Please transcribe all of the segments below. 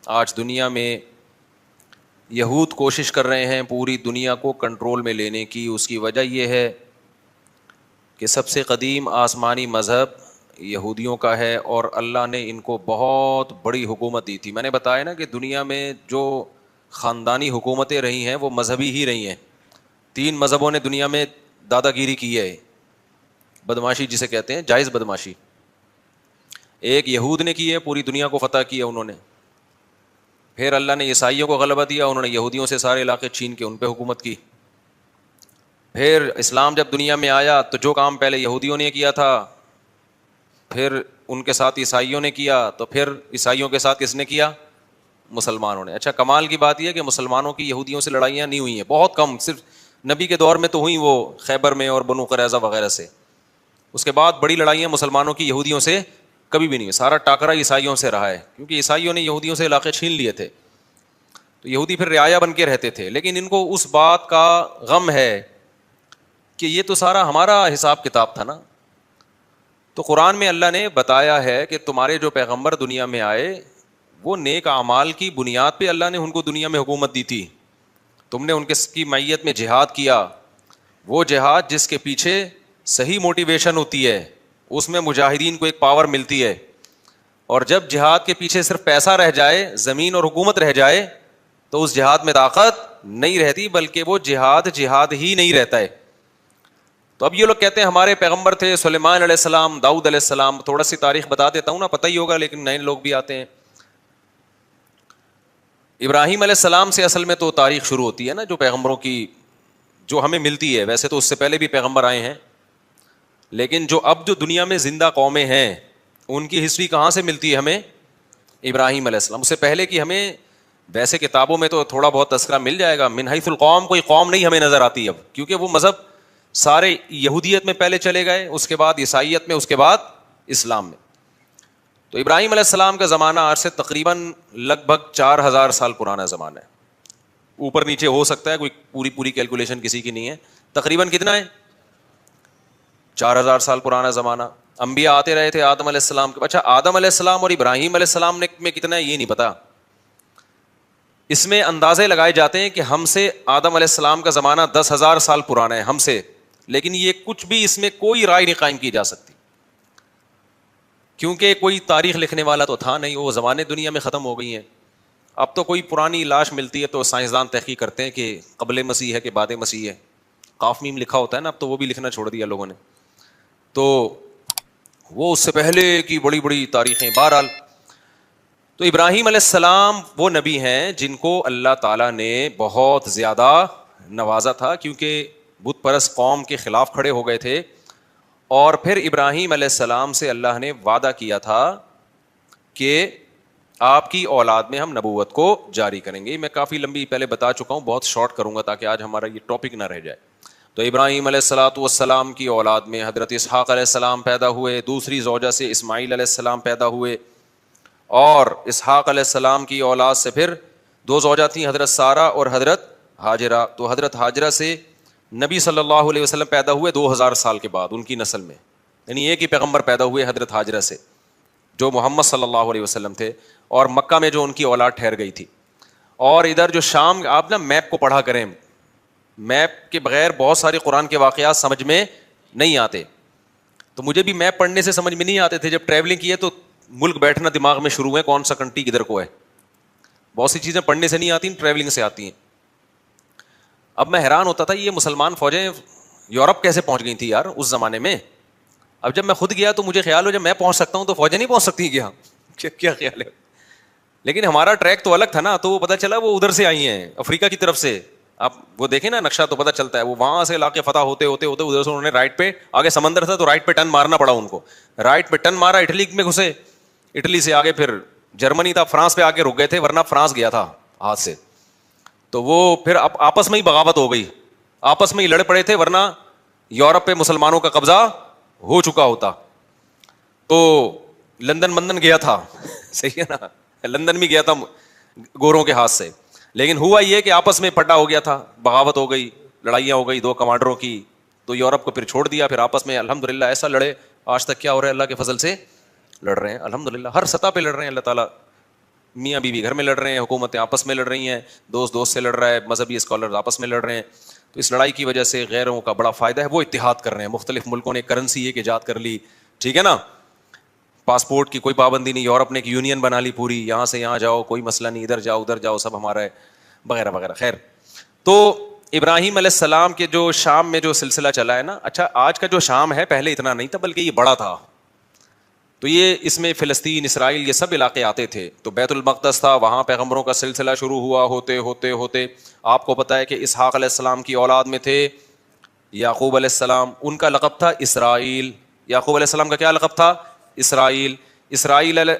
آج دنیا میں یہود کوشش کر رہے ہیں پوری دنیا کو کنٹرول میں لینے کی. اس کی وجہ یہ ہے کہ سب سے قدیم آسمانی مذہب یہودیوں کا ہے اور اللہ نے ان کو بہت بڑی حکومت دی تھی. میں نے بتایا نا کہ دنیا میں جو خاندانی حکومتیں رہی ہیں وہ مذہبی ہی رہی ہیں. 3 مذہبوں نے دنیا میں دادا گیری کی ہے, بدماشی جسے کہتے ہیں, جائز بدماشی. ایک یہود نے کی ہے, پوری دنیا کو فتح کیا انہوں نے. پھر اللہ نے عیسائیوں کو غلبہ دیا, انہوں نے یہودیوں سے سارے علاقے چھین کے ان پہ حکومت کی. پھر اسلام جب دنیا میں آیا تو جو کام پہلے یہودیوں نے کیا تھا پھر ان کے ساتھ عیسائیوں نے کیا, تو پھر عیسائیوں کے ساتھ کس نے کیا؟ مسلمانوں نے. اچھا, کمال کی بات یہ ہے کہ مسلمانوں کی یہودیوں سے لڑائیاں نہیں ہوئی ہیں, بہت کم, صرف نبی کے دور میں تو ہوئی وہ خیبر میں اور بنو قریظہ وغیرہ سے. اس کے بعد بڑی لڑائیاں مسلمانوں کی یہودیوں سے کبھی بھی نہیں ہوئی. سارا ٹاکرا عیسائیوں سے رہا ہے, کیونکہ عیسائیوں نے یہودیوں سے علاقے چھین لیے تھے, تو یہودی پھر رعایا بن کے رہتے تھے. لیکن ان کو اس بات کا غم ہے کہ یہ تو سارا ہمارا حساب کتاب تھا نا. تو قرآن میں اللہ نے بتایا ہے کہ تمہارے جو پیغمبر دنیا میں آئے وہ نیک اعمال کی بنیاد پہ اللہ نے ان کو دنیا میں حکومت دی تھی. تم نے ان کی معیت میں جہاد کیا, وہ جہاد جس کے پیچھے صحیح موٹیویشن ہوتی ہے, اس میں مجاہدین کو ایک پاور ملتی ہے. اور جب جہاد کے پیچھے صرف پیسہ رہ جائے, زمین اور حکومت رہ جائے, تو اس جہاد میں طاقت نہیں رہتی, بلکہ وہ جہاد ہی نہیں رہتا ہے. تو اب یہ لوگ کہتے ہیں ہمارے پیغمبر تھے سلیمان علیہ السلام, داؤد علیہ السلام. تھوڑا سی تاریخ بتا دیتا ہوں نا, پتہ ہی ہوگا, لیکن نئے لوگ بھی آتے ہیں. ابراہیم علیہ السلام سے اصل میں تو تاریخ شروع ہوتی ہے نا, جو پیغمبروں کی جو ہمیں ملتی ہے. ویسے تو اس سے پہلے بھی پیغمبر آئے ہیں, لیکن جو دنیا میں زندہ قومیں ہیں ان کی ہسٹری کہاں سے ملتی ہے ہمیں؟ ابراہیم علیہ السلام. اس سے پہلے کی ہمیں ویسے کتابوں میں تو تھوڑا بہت تذکرہ مل جائے گا, من حیث القوم کوئی قوم نہیں ہمیں نظر آتی اب, کیونکہ وہ مذہب سارے یہودیت میں پہلے چلے گئے, اس کے بعد عیسائیت میں, اس کے بعد اسلام میں. تو ابراہیم علیہ السلام کا زمانہ آج سے تقریباً لگ بھگ 4000 سال پرانا زمانہ ہے. اوپر نیچے ہو سکتا ہے, کوئی پوری کیلکولیشن کسی کی نہیں ہے. تقریباً کتنا ہے؟ 4000 سال پرانا زمانہ. انبیاء آتے رہے تھے آدم علیہ السلام کے. اچھا, آدم علیہ السلام اور ابراہیم علیہ السلام میں کتنا ہے یہ نہیں پتا. اس میں اندازے لگائے جاتے ہیں کہ ہم سے آدم علیہ السلام کا زمانہ 10,000 سال پرانا ہے ہم سے, لیکن یہ کچھ بھی اس میں کوئی رائے نہیں قائم کی جا سکتی, کیونکہ کوئی تاریخ لکھنے والا تو تھا نہیں, وہ زمانے دنیا میں ختم ہو گئی ہیں. اب تو کوئی پرانی لاش ملتی ہے تو سائنسدان تحقیق کرتے ہیں کہ قبل مسیح ہے کہ بعد مسیح ہے. قاف میم لکھا ہوتا ہے نا, اب تو وہ بھی لکھنا چھوڑ دیا لوگوں نے, تو وہ اس سے پہلے کی بڑی بڑی تاریخیں. بہرحال تو ابراہیم علیہ السلام وہ نبی ہیں جن کو اللہ تعالیٰ نے بہت زیادہ نوازا تھا, کیونکہ بت پرست قوم کے خلاف کھڑے ہو گئے تھے. اور پھر ابراہیم علیہ السلام سے اللہ نے وعدہ کیا تھا کہ آپ کی اولاد میں ہم نبوت کو جاری کریں گے. میں کافی لمبی پہلے بتا چکا ہوں, بہت شارٹ کروں گا تاکہ آج ہمارا یہ ٹاپک نہ رہ جائے. تو ابراہیم علیہ الصلوۃ والسلام کی اولاد میں حضرت اسحاق علیہ السلام پیدا ہوئے, دوسری زوجہ سے اسماعیل علیہ السلام پیدا ہوئے, اور اسحاق علیہ السلام کی اولاد سے پھر 2 زوجہ تھیں, حضرت سارہ اور حضرت ہاجرہ. تو حضرت ہاجرہ سے نبی صلی اللہ علیہ وسلم پیدا ہوئے 2000 سال کے بعد ان کی نسل میں, یعنی ایک ہی پیغمبر پیدا ہوئے حضرت ہاجرہ سے جو محمد صلی اللہ علیہ وسلم تھے, اور مکہ میں جو ان کی اولاد ٹھہر گئی تھی. اور ادھر جو شام, آپ نا میپ کو پڑھا کریں, میپ کے بغیر بہت سارے قرآن کے واقعات سمجھ میں نہیں آتے. تو مجھے بھی میپ پڑھنے سے سمجھ میں نہیں آتے تھے, جب ٹریولنگ کی ہے تو ملک بیٹھنا دماغ میں شروع ہے, کون سا کنٹری کدھر کو ہے. بہت سی چیزیں پڑھنے سے نہیں آتی, ٹریولنگ سے آتی ہیں. اب میں حیران ہوتا تھا یہ مسلمان فوجیں یورپ کیسے پہنچ گئی تھی یار اس زمانے میں. اب جب میں خود گیا تو مجھے خیال ہو جب میں پہنچ سکتا ہوں تو فوجیں نہیں پہنچ سکتی کیا؟ کیا خیال ہے؟ لیکن ہمارا ٹریک تو الگ تھا نا, تو وہ پتہ چلا وہ ادھر سے آئی ہیں افریقہ کی طرف سے. آپ وہ دیکھیں نا نقشہ تو پتہ چلتا ہے, وہ وہاں سے علاقے فتح ہوتے ہوتے ہوتے ادھر سے انہوں نے رائٹ پہ, آگے سمندر تھا تو رائٹ پہ ٹرن مارنا پڑا ان کو. رائٹ پہ ٹرن مارا, اٹلی میں گھسے, اٹلی سے آگے پھر جرمنی تھا, فرانس پہ آگے رک گئے تھے, ورنہ فرانس گیا تھا ہاتھ سے. تو وہ پھر آپس میں ہی بغاوت ہو گئی, آپس میں ہی لڑ پڑے تھے, ورنہ یورپ پہ مسلمانوں کا قبضہ ہو چکا ہوتا. تو لندن گیا تھا, صحیح ہے نا, لندن بھی گیا تھا گوروں کے ہاتھ سے. لیکن ہوا یہ کہ آپس میں پھٹا ہو گیا تھا, بغاوت ہو گئی, لڑائیاں ہو گئی 2 کمانڈروں کی. تو یورپ کو پھر چھوڑ دیا, پھر آپس میں الحمدللہ ایسا لڑے, آج تک کیا ہو رہا ہے اللہ کے فضل سے لڑ رہے ہیں الحمدللہ, ہر سطح پہ لڑ رہے ہیں. اللہ تعالیٰ میاں بیوی گھر میں لڑ رہے ہیں, حکومتیں آپس میں لڑ رہی ہیں, دوست دوست سے لڑ رہا ہے, مذہبی اسکالر آپس میں لڑ رہے ہیں. تو اس لڑائی کی وجہ سے غیروں کا بڑا فائدہ ہے, وہ اتحاد کر رہے ہیں. مختلف ملکوں نے کرنسی ایک ایجاد کر لی, ٹھیک ہے نا, پاسپورٹ کی کوئی پابندی نہیں, یورپ نے ایک یونین بنا لی پوری, یہاں سے یہاں جاؤ کوئی مسئلہ نہیں, ادھر جاؤ ادھر جاؤ سب ہمارا ہے, وغیرہ وغیرہ. خیر, تو ابراہیم علیہ السلام کے جو شام میں جو سلسلہ چلا ہے نا, اچھا آج کا جو شام ہے پہلے اتنا نہیں تھا بلکہ یہ بڑا تھا. تو یہ اس میں فلسطین, اسرائیل, یہ سب علاقے آتے تھے. تو بیت المقدس تھا, وہاں پیغمبروں کا سلسلہ شروع ہوا, ہوتے ہوتے ہوتے آپ کو پتہ ہے کہ اسحاق علیہ السلام کی اولاد میں تھے یعقوب علیہ السلام, ان کا لقب تھا اسرائیل. یعقوب علیہ السلام کا کیا لقب تھا؟ اسرائیل.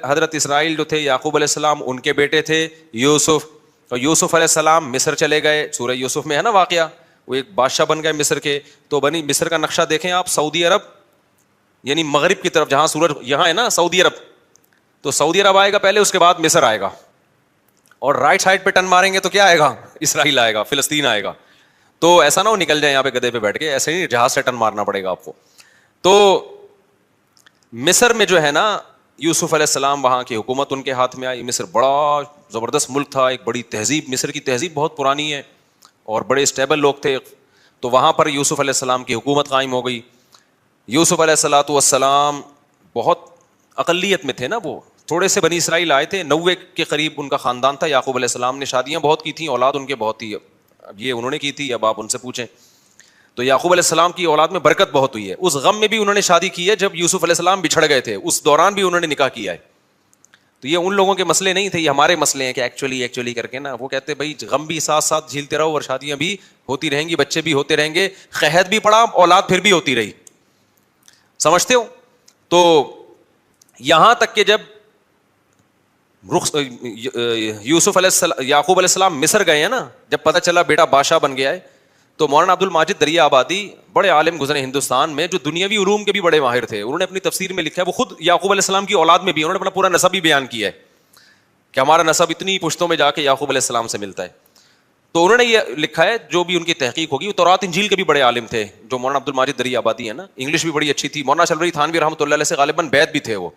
حضرت اسرائیل جو تھے یعقوب علیہ السلام ان کے بیٹے تھے یوسف. اور یوسف علیہ السلام مصر چلے گئے, سورہ یوسف میں ہے نا واقعہ, وہ ایک بادشاہ بن گئے مصر کے. تو بنی مصر کا نقشہ دیکھیں آپ, سعودی عرب یعنی مغرب کی طرف, جہاں سورج یہاں ہے نا سعودی عرب, تو سعودی عرب آئے گا پہلے, اس کے بعد مصر آئے گا, اور رائٹ سائڈ پہ ٹرن ماریں گے تو کیا آئے گا؟ اسرائیل آئے گا, فلسطین آئے گا. تو ایسا نہ ہو نکل جائیں یہاں پہ گدھے پہ بیٹھ کے, ایسے نہیں, جہاز سے ٹرن مارنا پڑے گا آپ کو. تو مصر میں جو ہے نا یوسف علیہ السلام, وہاں کی حکومت ان کے ہاتھ میں آئی. مصر بڑا زبردست ملک تھا, ایک بڑی تہذیب, مصر کی تہذیب بہت پرانی ہے اور بڑے اسٹیبل لوگ تھے. تو وہاں پر یوسف علیہ السلام کی حکومت قائم ہو گئی. یوسف علیہ السلام بہت اقلیت میں تھے نا, وہ تھوڑے سے بنی اسرائیل آئے تھے, 90 کے قریب ان کا خاندان تھا. یعقوب علیہ السلام نے شادیاں بہت کی تھیں, اولاد ان کے بہت تھی, اب یہ انہوں نے کی تھی, اب آپ ان سے پوچھیں. تو یعقوب علیہ السلام کی اولاد میں برکت بہت ہوئی ہے. اس غم میں بھی انہوں نے شادی کی ہے جب یوسف علیہ السلام بچھڑ گئے تھے, اس دوران بھی انہوں نے نکاح کیا ہے. تو یہ ان لوگوں کے مسئلے نہیں تھے, یہ ہمارے مسئلے ہیں کہ ایکچولی کر کے نا, وہ کہتے بھائی غم بھی ساتھ ساتھ جھیلتے رہو اور شادیاں بھی ہوتی رہیں گی, بچے بھی ہوتے رہیں گے, قحط بھی پڑا, اولاد پھر بھی ہوتی رہی. سمجھتے ہو؟ تو یہاں تک کہ جب یوسف علیہ السلام, یعقوب علیہ السلام مصر گئے ہیں نا, جب پتہ چلا بیٹا بادشاہ بن گیا ہے, تو مولانا عبد الماجد دریا آبادی بڑے عالم گزرے ہندوستان میں, جو دنیاوی علوم کے بھی بڑے ماہر تھے. انہوں نے اپنی تفسیر میں لکھا ہے, وہ خود یعقوب علیہ السلام کی اولاد میں بھی انہوں نے اپنا پورا نسب بھی بیان کیا ہے کہ ہمارا نسب اتنی پشتوں میں جا کے یعقوب علیہ السلام سے ملتا ہے. تو انہوں نے یہ لکھا ہے, جو بھی ان کی تحقیق ہوگی, وہ تورات انجیل کے بھی بڑے عالم تھے, جو مولانا عبد الماجد دریا آبادی ہے نا, انگلش بھی بڑی اچھی تھی. مولانا چلوری تھانوی رحمۃ اللہ علیہ سے غالباً بیت بھی تھے, وہ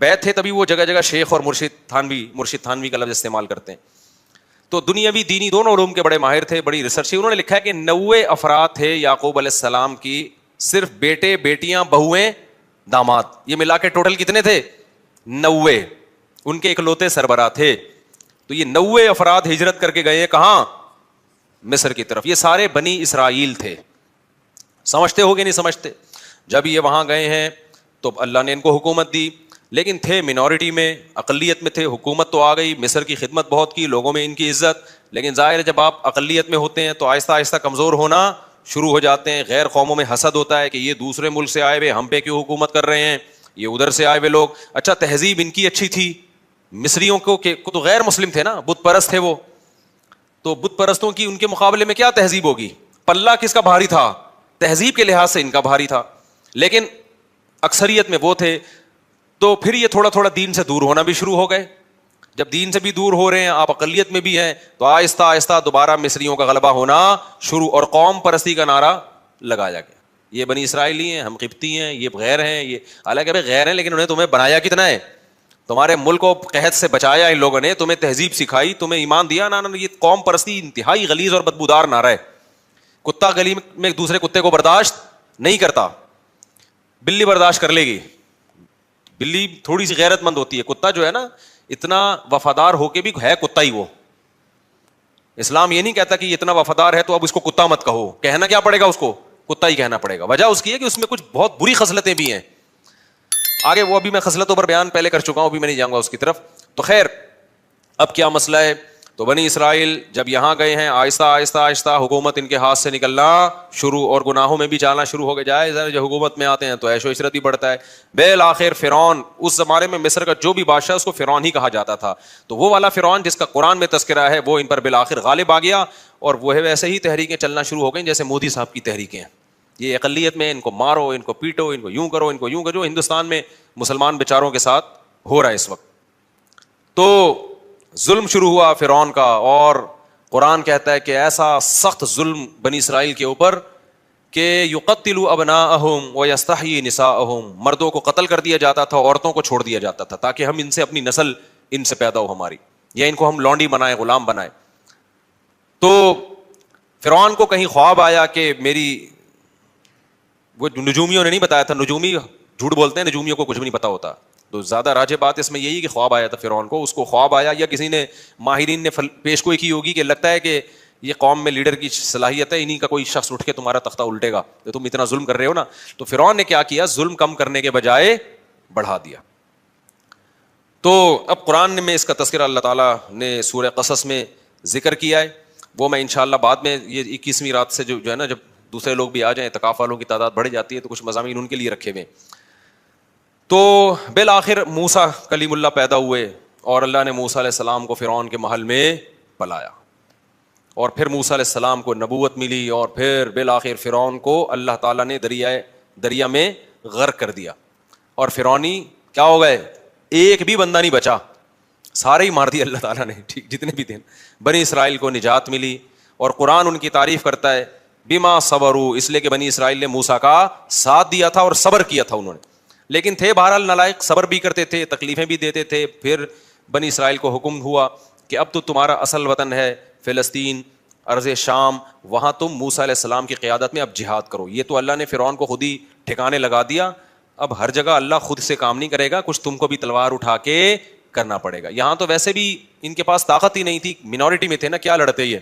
بیت تھے, تبھی وہ جگہ جگہ شیخ اور مرشد تھانوی کا لفظ استعمال کرتے ہیں. تو دنیاوی دینی دونوں علوم کے بڑے ماہر تھے, بڑی ریسرچ تھی. انہوں نے لکھا ہے کہ 90 افراد تھے یعقوب علیہ السلام کی, صرف بیٹے, بیٹیاں, بہویں, داماد, یہ ملا کے ٹوٹل کتنے تھے؟ 90. ان کے اکلوتے سربراہ تھے. تو یہ 90 افراد ہجرت کر کے گئے کہاں؟ مصر کی طرف. یہ سارے بنی اسرائیل تھے. سمجھتے ہو گے نہیں سمجھتے؟ جب یہ وہاں گئے ہیں تو اللہ نے ان کو حکومت دی, لیکن تھے منورٹی میں, اقلیت میں تھے. حکومت تو آ گئی, مصر کی خدمت بہت کی, لوگوں میں ان کی عزت, لیکن ظاہر ہے جب آپ اقلیت میں ہوتے ہیں تو آہستہ آہستہ کمزور ہونا شروع ہو جاتے ہیں. غیر قوموں میں حسد ہوتا ہے کہ یہ دوسرے ملک سے آئے ہوئے ہم پہ کیوں حکومت کر رہے ہیں, یہ ادھر سے آئے ہوئے لوگ. اچھا تہذیب ان کی اچھی تھی, مصریوں کو تو غیر مسلم تھے نا, بت پرست تھے وہ, تو بت پرستوں کی ان کے مقابلے میں کیا تہذیب ہوگی؟ پلہ کس کا بھاری تھا؟ تہذیب کے لحاظ سے ان کا بھاری تھا, لیکن اکثریت میں وہ تھے. تو پھر یہ تھوڑا تھوڑا دین سے دور ہونا بھی شروع ہو گئے. جب دین سے بھی دور ہو رہے ہیں, آپ اقلیت میں بھی ہیں, تو آہستہ آہستہ دوبارہ مصریوں کا غلبہ ہونا شروع, اور قوم پرستی کا نعرہ لگایا گیا. یہ بنی اسرائیلی ہیں, ہم قبطی ہیں, یہ غیر ہیں, یہ حالانکہ غیر ہیں, لیکن انہیں تمہیں بنایا کتنا ہے؟ تمہارے ملک کو قحط سے بچایا ان لوگوں نے, تمہیں تہذیب سکھائی, تمہیں ایمان دیا. نا یہ قوم پرستی انتہائی غلیظ اور بدبودار نعرہ ہے. کتا گلی میں ایک دوسرے کتے کو برداشت نہیں کرتا, بلی برداشت کر لے گی, بلی تھوڑی سی غیرت مند ہوتی ہے. کتا جو ہے نا اتنا وفادار ہو کے بھی ہے کتا ہی وہ. اسلام یہ نہیں کہتا کہ یہ اتنا وفادار ہے تو اب اس کو کتا مت کہو, کہنا کیا پڑے گا اس کو؟ کتا ہی کہنا پڑے گا. وجہ اس کی ہے کہ اس میں کچھ بہت بری خصلتیں بھی ہیں. آگے وہ ابھی میں خصلتوں پر بیان پہلے کر چکا ہوں, ابھی میں نہیں جاؤں گا اس کی طرف. تو خیر, اب کیا مسئلہ ہے؟ تو بنی اسرائیل جب یہاں گئے ہیں, آہستہ آہستہ آہستہ حکومت ان کے ہاتھ سے نکلنا شروع, اور گناہوں میں بھی چالنا شروع ہو گئے. جائے جب حکومت میں آتے ہیں تو عیش و عشرت ہی بڑھتا ہے. بالآخر فرعون, اس زمانے میں مصر کا جو بھی بادشاہ اس کو فرعون ہی کہا جاتا تھا, تو وہ والا فرعون جس کا قرآن میں تذکرہ ہے, وہ ان پر بالآخر غالب آ گیا. اور وہ ویسے ہی تحریکیں چلنا شروع ہو گئیں جیسے مودی صاحب کی تحریکیں ہیں. یہ اقلیت میں ان کو مارو, ان کو پیٹو, ان کو یوں کرو, ان کو یوں کرو, ہندوستان میں مسلمان بیچاروں کے ساتھ ہو رہا ہے اس وقت. تو ظلم شروع ہوا فرعون کا, اور قرآن کہتا ہے کہ ایسا سخت ظلم بنی اسرائیل کے اوپر کہ یقتلوا ابناءہم ویستحیی نساءہم, مردوں کو قتل کر دیا جاتا تھا, عورتوں کو چھوڑ دیا جاتا تھا, تاکہ ہم ان سے اپنی نسل ان سے پیدا ہو ہماری, یا ان کو ہم لونڈی بنائیں, غلام بنائیں. تو فرعون کو کہیں خواب آیا کہ میری, وہ نجومیوں نے نہیں بتایا تھا, نجومی جھوٹ بولتے ہیں, نجومیوں کو کچھ بھی نہیں پتا ہوتا, تو زیادہ راجع بات اس میں یہی کہ خواب آیا تھا فرعون کو, اس کو خواب آیا یا کسی نے ماہرین نے پیش گوئی کی ہوگی کہ لگتا ہے کہ یہ قوم میں لیڈر کی صلاحیت ہے, انہی کا کوئی شخص اٹھ کے تمہارا تختہ الٹے گا, تو تم اتنا ظلم کر رہے ہو نا. تو فرعون نے کیا کیا, ظلم کم کرنے کے بجائے بڑھا دیا. تو اب قرآن میں اس کا تذکرہ اللہ تعالیٰ نے سورہ قصص میں ذکر کیا ہے, وہ میں انشاءاللہ بعد میں, یہ 21ویں رات سے جو ہے نا, جب دوسرے لوگ بھی آ جائیں, اعتکاف والوں کی تعداد بڑھ جاتی ہے, تو کچھ مضامین ان کے لیے رکھے ہوئے. تو بالآخر موسیٰ کلیم اللہ پیدا ہوئے, اور اللہ نے موسیٰ علیہ السلام کو فرعون کے محل میں پلایا, اور پھر موسیٰ علیہ السلام کو نبوت ملی, اور پھر بالآخر فرعون کو اللہ تعالیٰ نے دریا میں غرق کر دیا, اور فرعونی کیا ہو گئے, ایک بھی بندہ نہیں بچا, سارے ہی مار دیا اللہ تعالیٰ نے, ٹھیک جتنے بھی تھے. بنی اسرائیل کو نجات ملی, اور قرآن ان کی تعریف کرتا ہے بما صبروا, اس لیے کہ بنی اسرائیل نے موسیٰ کا ساتھ دیا تھا اور صبر کیا تھا انہوں نے, لیکن تھے بہرحال نالائق, صبر بھی کرتے تھے, تکلیفیں بھی دیتے تھے. پھر بنی اسرائیل کو حکم ہوا کہ اب تو تمہارا اصل وطن ہے فلسطین, ارض شام, وہاں تم موسیٰ علیہ السلام کی قیادت میں اب جہاد کرو. یہ تو اللہ نے فرعون کو خود ہی ٹھکانے لگا دیا, اب ہر جگہ اللہ خود سے کام نہیں کرے گا, کچھ تم کو بھی تلوار اٹھا کے کرنا پڑے گا. یہاں تو ویسے بھی ان کے پاس طاقت ہی نہیں تھی, منورٹی میں تھے نا, کیا لڑتے یہ.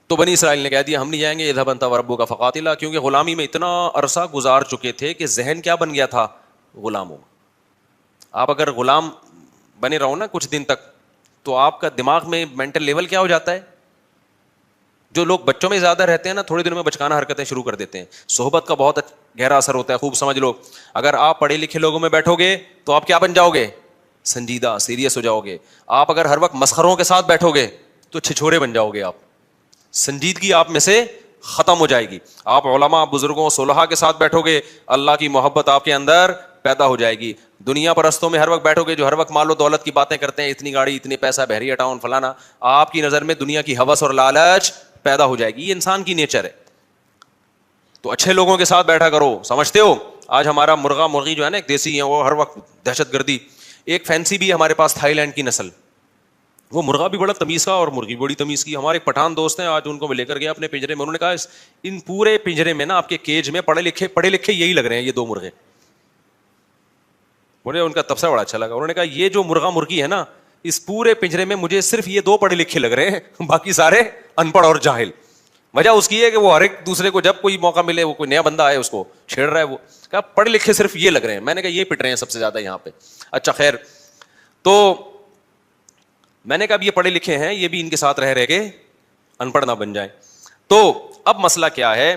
تو بنی اسرائیل نے کہہ دیا ہم نہیں جائیں گے, اذهب انت وربک فقاتلا, کیونکہ غلامی میں اتنا عرصہ گزار چکے تھے کہ ذہن کیا بن گیا تھا, غلاموں. آپ اگر غلام بنے رہو نا کچھ دن تک, تو آپ کا دماغ میں مینٹل لیول کیا ہو جاتا ہے. جو لوگ بچوں میں زیادہ رہتے ہیں نا, تھوڑے دنوں میں بچکانہ حرکتیں شروع کر دیتے ہیں. صحبت کا بہت گہرا اثر ہوتا ہے, خوب سمجھ لو. اگر آپ پڑھے لکھے لوگوں میں بیٹھو گے تو آپ کیا بن جاؤ گے, سنجیدہ, سیریس ہو جاؤ گے. آپ اگر ہر وقت مسخروں کے ساتھ بیٹھو گے تو چھچھورے بن جاؤ گے آپ, سنجیدگی آپ میں سے ختم ہو جائے گی. آپ علماء, بزرگوں, صلحاء کے ساتھ بیٹھو گے, اللہ کی محبت آپ کے اندر پیدا ہو جائے گی. دنیا پرستوں میں ہر وقت بیٹھو گے جو ہر وقت مال و دولت کی باتیں کرتے ہیں, اتنی گاڑی, اتنی پیسہ, بحریہ ٹاؤن, فلانا, آپ کی نظر میں دنیا کی ہوس اور لالچ پیدا ہو جائے گی. یہ انسان کی نیچر ہے. تو اچھے لوگوں کے ساتھ بیٹھا کرو. سمجھتے ہو آج ہمارا مرغا مرغی جو ہے نا, ایک دیسی ہے, وہ ہر وقت دہشت گردی. ایک فینسی بھی ہے ہمارے پاس, تھائی لینڈ کی نسل, وہ مرغا بھی بڑا تمیز کا اور مرغی بڑی تمیز کی. ہمارے ایک پٹھان دوست ہیں, آج ان کو میں لے کر گیا اپنے پنجرے میں, انہوں نے کہا ان پورے پنجرے میں نا, آپ کے کیج میں پڑھے لکھے یہی لگ رہے ہیں, یہ دو مرغے. مجھے ان کا تبصرہ بڑا اچھا لگا. انہوں نے کہا یہ جو مرغا مرغی ہے نا, اس پورے پنجرے میں مجھے صرف یہ دو پڑھے لکھے لگ رہے ہیں, باقی سارے ان پڑھ اور جاہل. وجہ اس کی ہے کہ وہ ہر ایک دوسرے کو جب کوئی موقع ملے, وہ کوئی نیا بندہ آئے اس کو چھیڑ رہا ہے. وہ کہا پڑھے لکھے صرف یہ لگ رہے ہیں. میں نے کہا یہ پٹ رہے ہیں سب سے زیادہ یہاں پہ. اچھا خیر, تو میں نے کہا اب یہ پڑھے لکھے ہیں, یہ بھی ان کے ساتھ رہ کے ان پڑھ نہ بن جائیں. تو اب مسئلہ کیا ہے,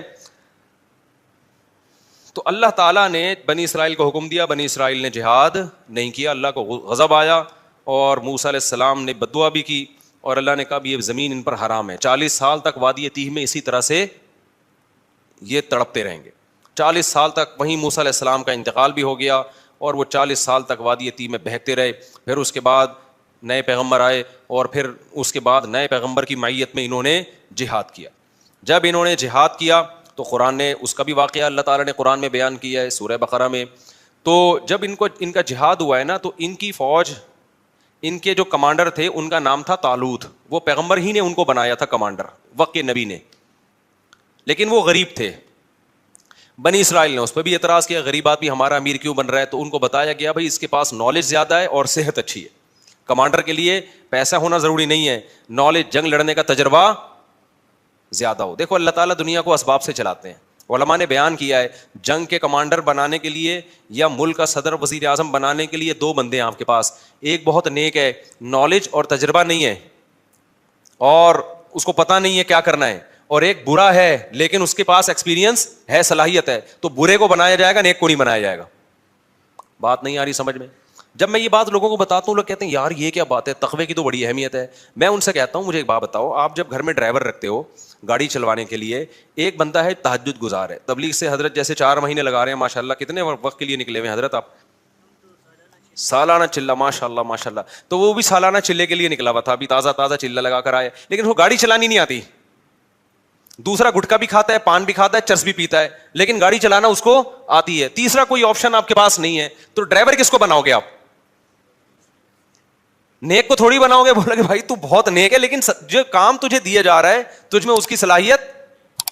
تو اللہ تعالیٰ نے بنی اسرائیل کو حکم دیا, بنی اسرائیل نے جہاد نہیں کیا, اللہ کو غضب آیا, اور موسیٰ علیہ السلام نے بددعا بھی کی, اور اللہ نے کہا یہ زمین ان پر حرام ہے. 40 سال تک وادی تیہ میں اسی طرح سے یہ تڑپتے رہیں گے. 40 سال تک. وہیں موسیٰ علیہ السلام کا انتقال بھی ہو گیا, اور وہ 40 سال تک وادی تیہ میں بہکتے رہے. پھر اس کے بعد نئے پیغمبر آئے, اور پھر اس کے بعد نئے پیغمبر کی معیت میں انہوں نے جہاد کیا. جب انہوں نے جہاد کیا تو قرآن نے اس کا بھی واقعہ اللہ تعالیٰ نے قرآن میں بیان کیا ہے سورہ بقرہ میں. تو جب ان کا جہاد ہوا ہے نا, تو ان کی فوج, ان کے جو کمانڈر تھے ان کا نام تھا طالوت. وہ پیغمبر ہی نے ان کو بنایا تھا کمانڈر, وقت کے نبی نے, لیکن وہ غریب تھے. بنی اسرائیل نے اس پہ بھی اعتراض کیا, غریب آدمی ہمارا امیر کیوں بن رہا ہے. تو ان کو بتایا گیا بھائی اس کے پاس نالج زیادہ ہے اور صحت اچھی ہے. کمانڈر کے لیے پیسہ ہونا ضروری نہیں ہے, نالج, جنگ لڑنے کا تجربہ زیادہ ہو. دیکھو اللہ تعالیٰ دنیا کو اسباب سے چلاتے ہیں. علماء نے بیان کیا ہے جنگ کے کمانڈر بنانے کے لیے یا ملک کا صدر وزیر اعظم بنانے کے لیے 2 بندے ہیں آپ کے پاس. ایک بہت نیک ہے, نالج اور تجربہ نہیں ہے اور اس کو پتہ نہیں ہے کیا کرنا ہے, اور ایک برا ہے لیکن اس کے پاس ایکسپیرینس ہے, صلاحیت ہے. تو برے کو بنایا جائے گا, نیک کو نہیں بنایا جائے گا. بات نہیں آ رہی سمجھ میں؟ جب میں یہ بات لوگوں کو بتاتا ہوں, لوگ کہتے ہیں یار یہ کیا بات ہے, تقوی کی تو بڑی اہمیت ہے. میں ان سے کہتا ہوں مجھے ایک بات بتاؤ, آپ جب گھر میں ڈرائیور رکھتے ہو گاڑی چلوانے کے لیے, ایک بندہ ہے تہجد گزار ہے, تبلیغ سے حضرت جیسے 4 مہینے لگا رہے ہیں ماشاء اللہ, کتنے وقت کے لیے نکلے ہوئے ہیں حضرت آپ؟ سالانہ چلہ, ماشاء اللہ ماشاء اللہ. تو وہ بھی سالانہ چلے کے لیے نکلا ہوا تھا, ابھی تازہ چلہ لگا کر آئے, لیکن وہ گاڑی چلانی نہیں آتی. دوسرا گٹکا بھی کھاتا ہے, پان بھی کھاتا ہے, چرس بھی پیتا ہے, لیکن گاڑی چلانا اس کو آتی ہے. تیسرا کوئی آپشن آپ کے پاس نہیں ہے, تو ڈرائیور کس کو بناؤ گے آپ؟ نیک کو تھوڑی بناؤ گے, بولا کہ بھائی تو بہت نیک ہے لیکن جو کام تجھے دیا جا رہا ہے تجھ میں اس کی صلاحیت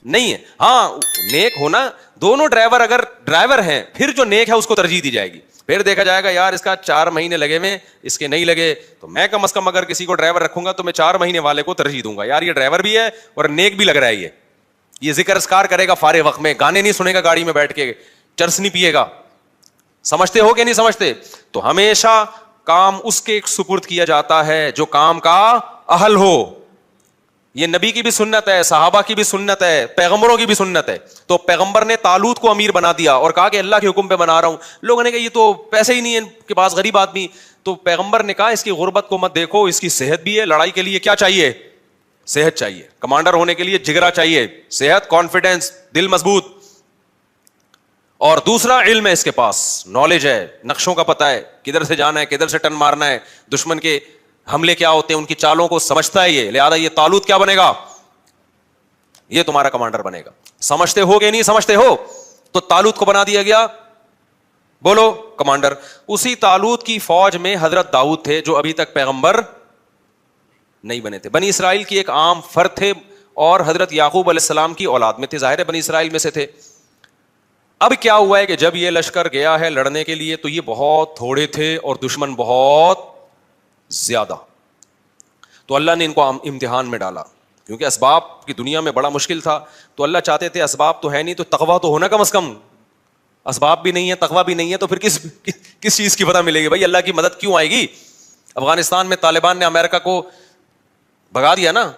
نہیں ہے. ہاں نیک ہونا, دونوں ڈرائیور اگر ڈرائیور ہیں پھر جو نیک ہے اس کو ترجیح دی جائے گی. پھر دیکھا جائے گا یار اس کا 4 مہینے لگے ہوئے, اس کے نہیں لگے, تو میں کم از کم اگر کسی کو ڈرائیور رکھوں گا تو میں 4 مہینے والے کو ترجیح دوں گا, یار یہ ڈرائیور بھی ہے اور نیک بھی لگ رہا ہے, یہ ذکر اذکار کرے گا فارغ وقت میں, گانے نہیں سنے گا گاڑی میں بیٹھ کے, چرس نہیں پیے گا. سمجھتے ہو کہ نہیں سمجھتے؟ تو ہمیشہ کام اس کے سپرد کیا جاتا ہے جو کام کا اہل ہو. یہ نبی کی بھی سنت ہے, صحابہ کی بھی سنت ہے, پیغمبروں کی بھی سنت ہے. تو پیغمبر نے طالوت کو امیر بنا دیا اور کہا کہ اللہ کے حکم پہ بنا رہا ہوں. لوگوں نے کہا یہ تو پیسے ہی نہیں ہے ان کے پاس, غریب آدمی. تو پیغمبر نے کہا اس کی غربت کو مت دیکھو, اس کی صحت بھی ہے, لڑائی کے لیے کیا چاہیے؟ صحت چاہیے. کمانڈر ہونے کے لیے جگرا چاہیے, صحت, کانفیڈینس, دل مضبوط. اور دوسرا علم ہے, اس کے پاس نالج ہے, نقشوں کا پتہ ہے, کدھر سے جانا ہے, کدھر سے ٹرن مارنا ہے, دشمن کے حملے کیا ہوتے ہیں, ان کی چالوں کو سمجھتا ہے یہ. لہذا یہ طالوت کیا بنے گا؟ یہ تمہارا کمانڈر بنے گا. سمجھتے ہو کہ نہیں سمجھتے ہو؟ تو طالوت کو بنا دیا گیا, بولو, کمانڈر. اسی طالوت کی فوج میں حضرت داؤد تھے جو ابھی تک پیغمبر نہیں بنے تھے. بنی اسرائیل کی ایک عام فرد تھے اور حضرت یعقوب علیہ السلام کی اولاد میں تھے, ظاہر ہے بنی اسرائیل میں سے تھے. اب کیا ہوا ہے کہ جب یہ لشکر گیا ہے لڑنے کے لیے تو یہ بہت تھوڑے تھے اور دشمن بہت زیادہ. تو اللہ نے ان کو امتحان میں ڈالا, کیونکہ اسباب کی دنیا میں بڑا مشکل تھا. تو اللہ چاہتے تھے اسباب تو ہے نہیں تو تقویٰ تو ہونا کم از کم. اسباب بھی نہیں ہے, تقویٰ بھی نہیں ہے, تو پھر کس چیز کی پتہ ملے گی بھائی, اللہ کی مدد کیوں آئے گی؟ افغانستان میں طالبان نے امریکہ کو بھگا دیا نا,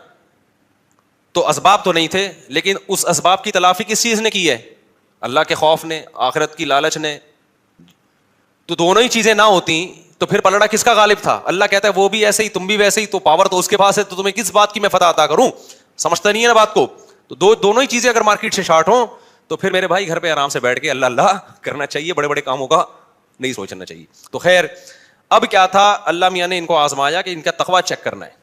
تو اسباب تو نہیں تھے, لیکن اس اسباب کی تلافی کس چیز نے کی ہے؟ اللہ کے خوف نے, آخرت کی لالچ نے. تو دونوں ہی چیزیں نہ ہوتی تو پھر پلڑا کس کا غالب تھا؟ اللہ کہتا ہے وہ بھی ایسے ہی تم بھی ویسے ہی, تو پاور تو اس کے پاس ہے, تو تمہیں کس بات کی میں فتح عطا کروں؟ سمجھتا نہیں ہے نا بات کو. تو دونوں ہی چیزیں اگر مارکیٹ سے شارٹ ہوں تو پھر میرے بھائی گھر پہ آرام سے بیٹھ کے اللہ اللہ کرنا چاہیے, بڑے بڑے کاموں کا نہیں سوچنا چاہیے. تو خیر اب کیا تھا, اللہ میاں نے ان کو آزمایا کہ ان کا تقویٰ چیک کرنا ہے.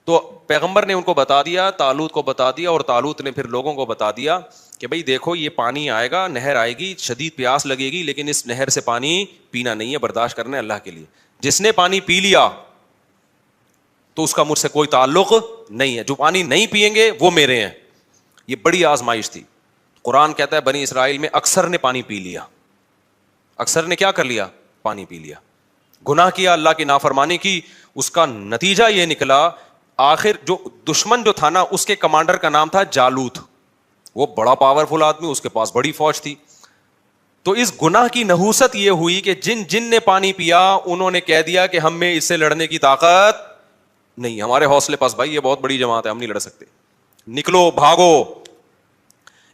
تو پیغمبر نے ان کو بتا دیا, طالوت کو بتا دیا, اور طالوت نے پھر لوگوں کو بتا دیا کہ بھائی دیکھو یہ پانی آئے گا, نہر آئے گی, شدید پیاس لگے گی, لیکن اس نہر سے پانی پینا نہیں ہے, برداشت کرنا ہے اللہ کے لیے. جس نے پانی پی لیا تو اس کا مجھ سے کوئی تعلق نہیں ہے, جو پانی نہیں پیئیں گے وہ میرے ہیں. یہ بڑی آزمائش تھی. قرآن کہتا ہے بنی اسرائیل میں اکثر نے پانی پی لیا. اکثر نے کیا کر لیا؟ پانی پی لیا, گناہ کیا, اللہ کی نافرمانی کی. اس کا نتیجہ یہ نکلا, آخر جو دشمن جو تھا نا اس کے کمانڈر کا نام تھا جالوت. وہ بڑا پاورفل آدمی, اس کے پاس بڑی فوج تھی. تو اس گناہ کی نحوست یہ ہوئی کہ جن نے پانی پیا انہوں نے کہہ دیا کہ ہم میں اس سے لڑنے کی طاقت نہیں, ہمارے حوصلے پاس بھائی یہ بہت بڑی جماعت ہے, ہم نہیں لڑ سکتے, نکلو بھاگو.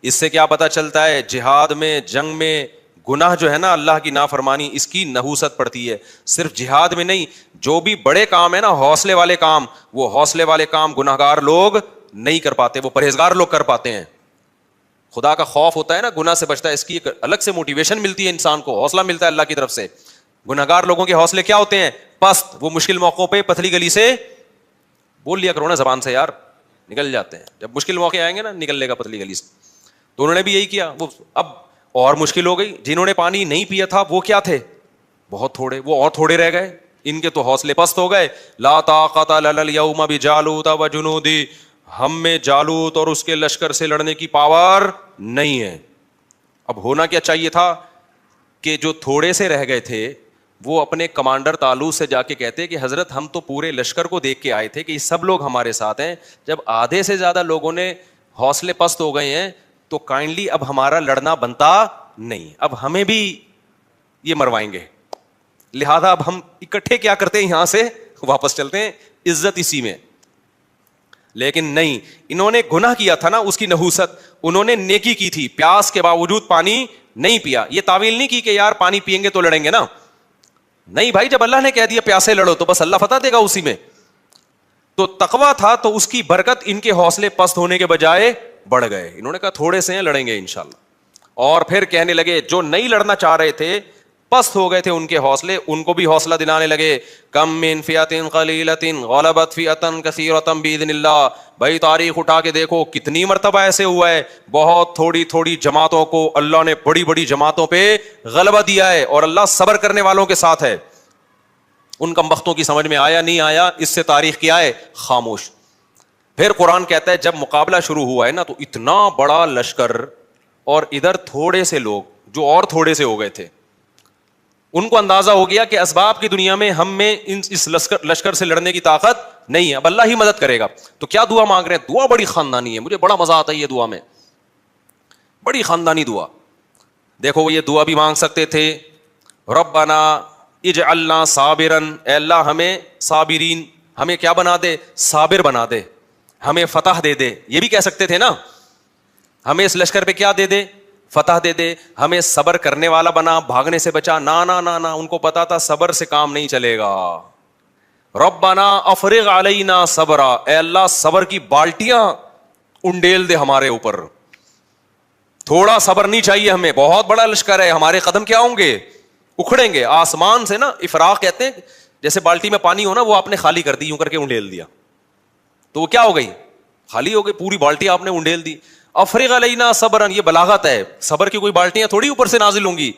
اس سے کیا پتا چلتا ہے؟ جہاد میں, جنگ میں گناہ جو ہے نا, اللہ کی نافرمانی, اس کی نحوست پڑتی ہے. صرف جہاد میں نہیں, جو بھی بڑے کام ہے نا, حوصلے والے کام, وہ حوصلے والے کام گناہگار لوگ نہیں کر پاتے, وہ پرہیزگار لوگ کر پاتے ہیں. خدا کا خوف ہوتا ہے نا, گناہ سے بچتا ہے, اس کی ایک الگ سے موٹیویشن ملتی ہے انسان کو, حوصلہ ملتا ہے اللہ کی طرف سے. گناہگار لوگوں کے حوصلے کیا ہوتے ہیں؟ پست. وہ مشکل موقعوں پہ پتلی گلی سے بول لیا کرو نا زبان سے, یار نکل جاتے ہیں. جب مشکل موقع آئیں گے نا نکل لے گا پتلی گلی سے. تو انہوں نے بھی یہی کیا. وہ اب اور مشکل ہو گئی, جنہوں نے پانی نہیں پیا تھا وہ کیا تھے؟ بہت تھوڑے, وہ اور تھوڑے رہ گئے. ان کے تو حوصلے پست ہو گئے. لا طاقت لنا اليوم بجالوت وجنودی, ہم میں جالوت اور اس کے لشکر سے لڑنے کی پاور نہیں ہے. اب ہونا کیا چاہیے تھا کہ جو تھوڑے سے رہ گئے تھے وہ اپنے کمانڈر طالوت سے جا کے کہتے کہ حضرت ہم تو پورے لشکر کو دیکھ کے آئے تھے کہ یہ سب لوگ ہمارے ساتھ ہیں, جب آدھے سے زیادہ لوگوں نے حوصلے پست ہو گئے ہیں تو کائنڈلی اب ہمارا لڑنا بنتا نہیں, اب ہمیں بھی یہ مروائیں گے, لہذا اب ہم اکٹھے کیا کرتے ہیں, یہاں سے واپس چلتے ہیں, عزت اسی میں. لیکن نہیں, انہوں نے گناہ کیا تھا نا, اس کی نحوست, انہوں نے نیکی کی تھی, پیاس کے باوجود پانی نہیں پیا. یہ تعویل نہیں کی کہ یار پانی پئیں گے تو لڑیں گے نا, نہیں بھائی, جب اللہ نے کہہ دیا پیاسے لڑو تو بس اللہ فتح دے گا اسی میں. تو تقویٰ تھا تو اس کی برکت ان کے حوصلے پست ہونے کے بجائے بڑھ گئے. انہوں نے کہا تھوڑے سے ہیں, لڑیں گے انشاءاللہ. اور پھر کہنے لگے جو نہیں لڑنا چاہ رہے تھے, پست ہو گئے تھے ان کے حوصلے, ان کو بھی حوصلہ دلانے لگے. کم من فئۃ قلیلۃ غلبت فئۃ کثیرۃ باذن اللہ. بھائی تاریخ اٹھا کے دیکھو کتنی مرتبہ ایسے ہوا ہے, بہت تھوڑی تھوڑی جماعتوں کو اللہ نے بڑی بڑی جماعتوں پہ غلبہ دیا ہے, اور اللہ صبر کرنے والوں کے ساتھ ہے. ان کمبختوں کی سمجھ میں آیا نہیں آیا، اس سے تاریخ کیا ہے؟ خاموش. پھر قرآن کہتا ہے جب مقابلہ شروع ہوا ہے نا تو اتنا بڑا لشکر اور ادھر تھوڑے سے لوگ جو اور تھوڑے سے ہو گئے تھے، ان کو اندازہ ہو گیا کہ اسباب کی دنیا میں ہم میں اس لشکر سے لڑنے کی طاقت نہیں ہے، اب اللہ ہی مدد کرے گا. تو کیا دعا مانگ رہے ہیں؟ دعا بڑی خاندانی ہے، مجھے بڑا مزہ آتا ہے یہ دعا میں، بڑی خاندانی دعا. دیکھو وہ یہ دعا بھی مانگ سکتے تھے، ربنا اجعلنا صابرا، اے اللہ ہمیں صابرین، ہمیں کیا بنا دے؟ صابر بنا دے، ہمیں فتح دے دے. یہ بھی کہہ سکتے تھے نا، ہمیں اس لشکر پہ کیا دے دے؟ فتح دے دے، ہمیں صبر کرنے والا بنا، بھاگنے سے بچا. نا نا نا نا، ان کو پتا تھا صبر سے کام نہیں چلے گا. ربنا افرغ علینا صبرا، اے اللہ صبر کی بالٹیاں انڈیل دے ہمارے اوپر. تھوڑا صبر نہیں چاہیے ہمیں، بہت بڑا لشکر ہے، ہمارے قدم کیا ہوں گے؟ اکھڑیں گے. آسمان سے نا افراق کہتے ہیں، جیسے بالٹی میں پانی ہو نا، وہ آپ نے خالی کر دی، یوں کر کے انڈیل دیا تو وہ کیا ہو گئی؟ خالی ہو گئی، پوری بالٹی آپ نے انڈیل دی. افرغ علینا صبرا، یہ بلاغت ہے، صبر کی کوئی بالٹیاں تھوڑی اوپر سے نازل ہوں گی.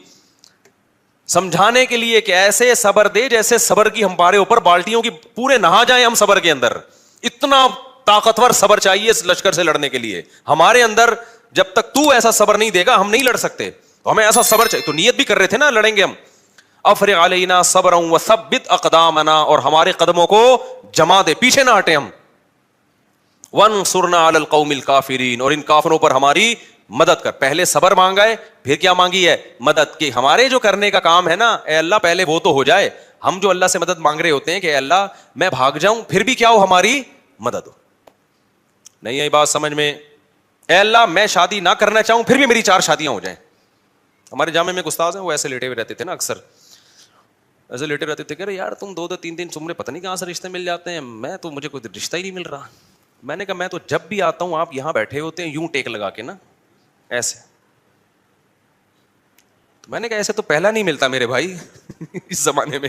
سمجھانے کے لیے کہ ایسے صبر دے جیسے صبر کی ہمارے اوپر بالٹیوں کی پورے نہا جائیں ہم صبر کے اندر. اتنا طاقتور صبر چاہیے اس لشکر سے لڑنے کے لیے ہمارے اندر. جب تک تو ایسا صبر نہیں دے گا ہم نہیں لڑ سکتے، تو ہمیں ایسا صبر چاہیے. تو نیت بھی کر رہے تھے نا لڑیں گے ہم. افرغ علینا صبرا وثبت اقدامنا، اور ہمارے قدموں کو جما دے، پیچھے نہ ہٹے ہم. وانصرنا علی القوم الکافرین، اور ان کافروں پر ہماری مدد کر. پہلے صبر مانگا ہے، پھر کیا مانگی ہے؟ مدد. کی ہمارے جو کرنے کا کام ہے نا، اے اللہ پہلے وہ تو ہو جائے. ہم جو اللہ سے مدد مانگ رہے ہوتے ہیں کہ اے اللہ میں بھاگ جاؤں پھر بھی کیا ہو؟ ہماری مدد ہو. نہیں آئی بات سمجھ میں؟ اے اللہ میں شادی نہ کرنا چاہوں پھر بھی میری 4 شادیاں ہو جائیں. ہمارے جامعہ میں ایک استاد ہیں، وہ ایسے لیٹے ہوئے رہتے تھے نا، اکثر ایسے لیٹے رہتے تھے کہ یار تم 2-2 3 تمہیں پتہ نہیں کہاں سے رشتے مل جاتے ہیں، میں تو مجھے کوئی رشتہ ہی نہیں مل رہا. میں نے کہا میں تو جب بھی آتا ہوں آپ یہاں بیٹھے ہوتے ہیں یوں ٹیک لگا کے نا ایسے. تو میں نے کہا ایسے تو پہلا نہیں ملتا میرے بھائی اس زمانے میں.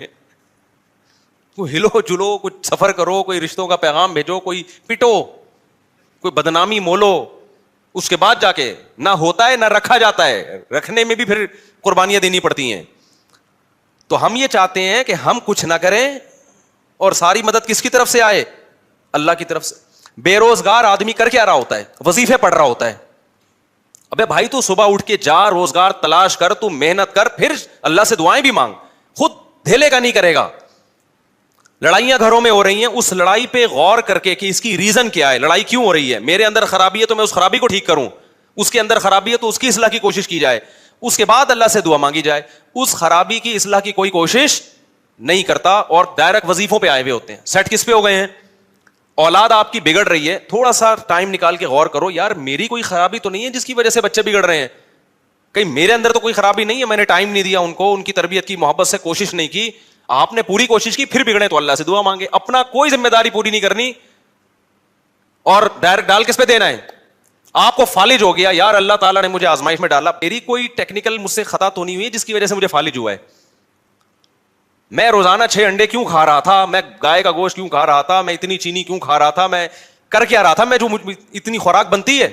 کوئی ہلو جلو، کچھ سفر کرو، کوئی رشتوں کا پیغام بھیجو، کوئی پٹو، کوئی بدنامی مولو، اس کے بعد جا کے نہ ہوتا ہے نہ رکھا جاتا ہے. رکھنے میں بھی پھر قربانیاں دینی پڑتی ہیں. تو ہم یہ چاہتے ہیں کہ ہم کچھ نہ کریں اور ساری مدد کس کی طرف سے آئے؟ اللہ کی طرف سے. بے روزگار آدمی کر کیا رہا ہوتا ہے؟ وظیفے پڑھ رہا ہوتا ہے. ابے بھائی تو صبح اٹھ کے جا، روزگار تلاش کر، تو محنت کر، پھر اللہ سے دعائیں بھی مانگ. خود دھیلے کا نہیں کرے گا. لڑائیاں گھروں میں ہو رہی ہیں، اس لڑائی پہ غور کر کے کہ اس کی ریزن کیا ہے، لڑائی کیوں ہو رہی ہے. میرے اندر خرابی ہے تو میں اس خرابی کو ٹھیک کروں، اس کے اندر خرابی ہے تو اس کی اصلاح کی کوشش کی جائے، اس کے بعد اللہ سے دعا مانگی جائے. اس خرابی کی اصلاح کی کوئی کوشش نہیں کرتا اور ڈائریکٹ وظیفوں پہ آئے ہوئے ہوتے ہیں. سیٹ کس پہ ہو گئے ہیں؟ اولاد آپ کی بگڑ رہی ہے، تھوڑا سا ٹائم نکال کے غور کرو، یار میری کوئی خرابی تو نہیں ہے جس کی وجہ سے بچے بگڑ رہے ہیں؟ کہیں میرے اندر تو کوئی خرابی نہیں ہے، میں نے ٹائم نہیں دیا ان کو، ان کی تربیت کی، محبت سے کوشش نہیں کی. آپ نے پوری کوشش کی پھر بگڑے تو اللہ سے دعا مانگے. اپنا کوئی ذمہ داری پوری نہیں کرنی اور ڈائریکٹ ڈال کس پہ دینا ہے؟ آپ کو فالج ہو گیا، یار اللہ تعالیٰ نے مجھے آزمائش میں ڈالا، میری کوئی ٹیکنیکل مجھ سے خطا تو نہیں ہوئی جس کی وجہ سے مجھے فالج ہوا ہے. میں روزانہ 6 انڈے کیوں کھا رہا تھا، میں گائے کا گوشت کیوں کھا رہا تھا، میں اتنی چینی کیوں کھا رہا تھا، میں کر کیا رہا تھا، میں جو اتنی خوراک بنتی ہے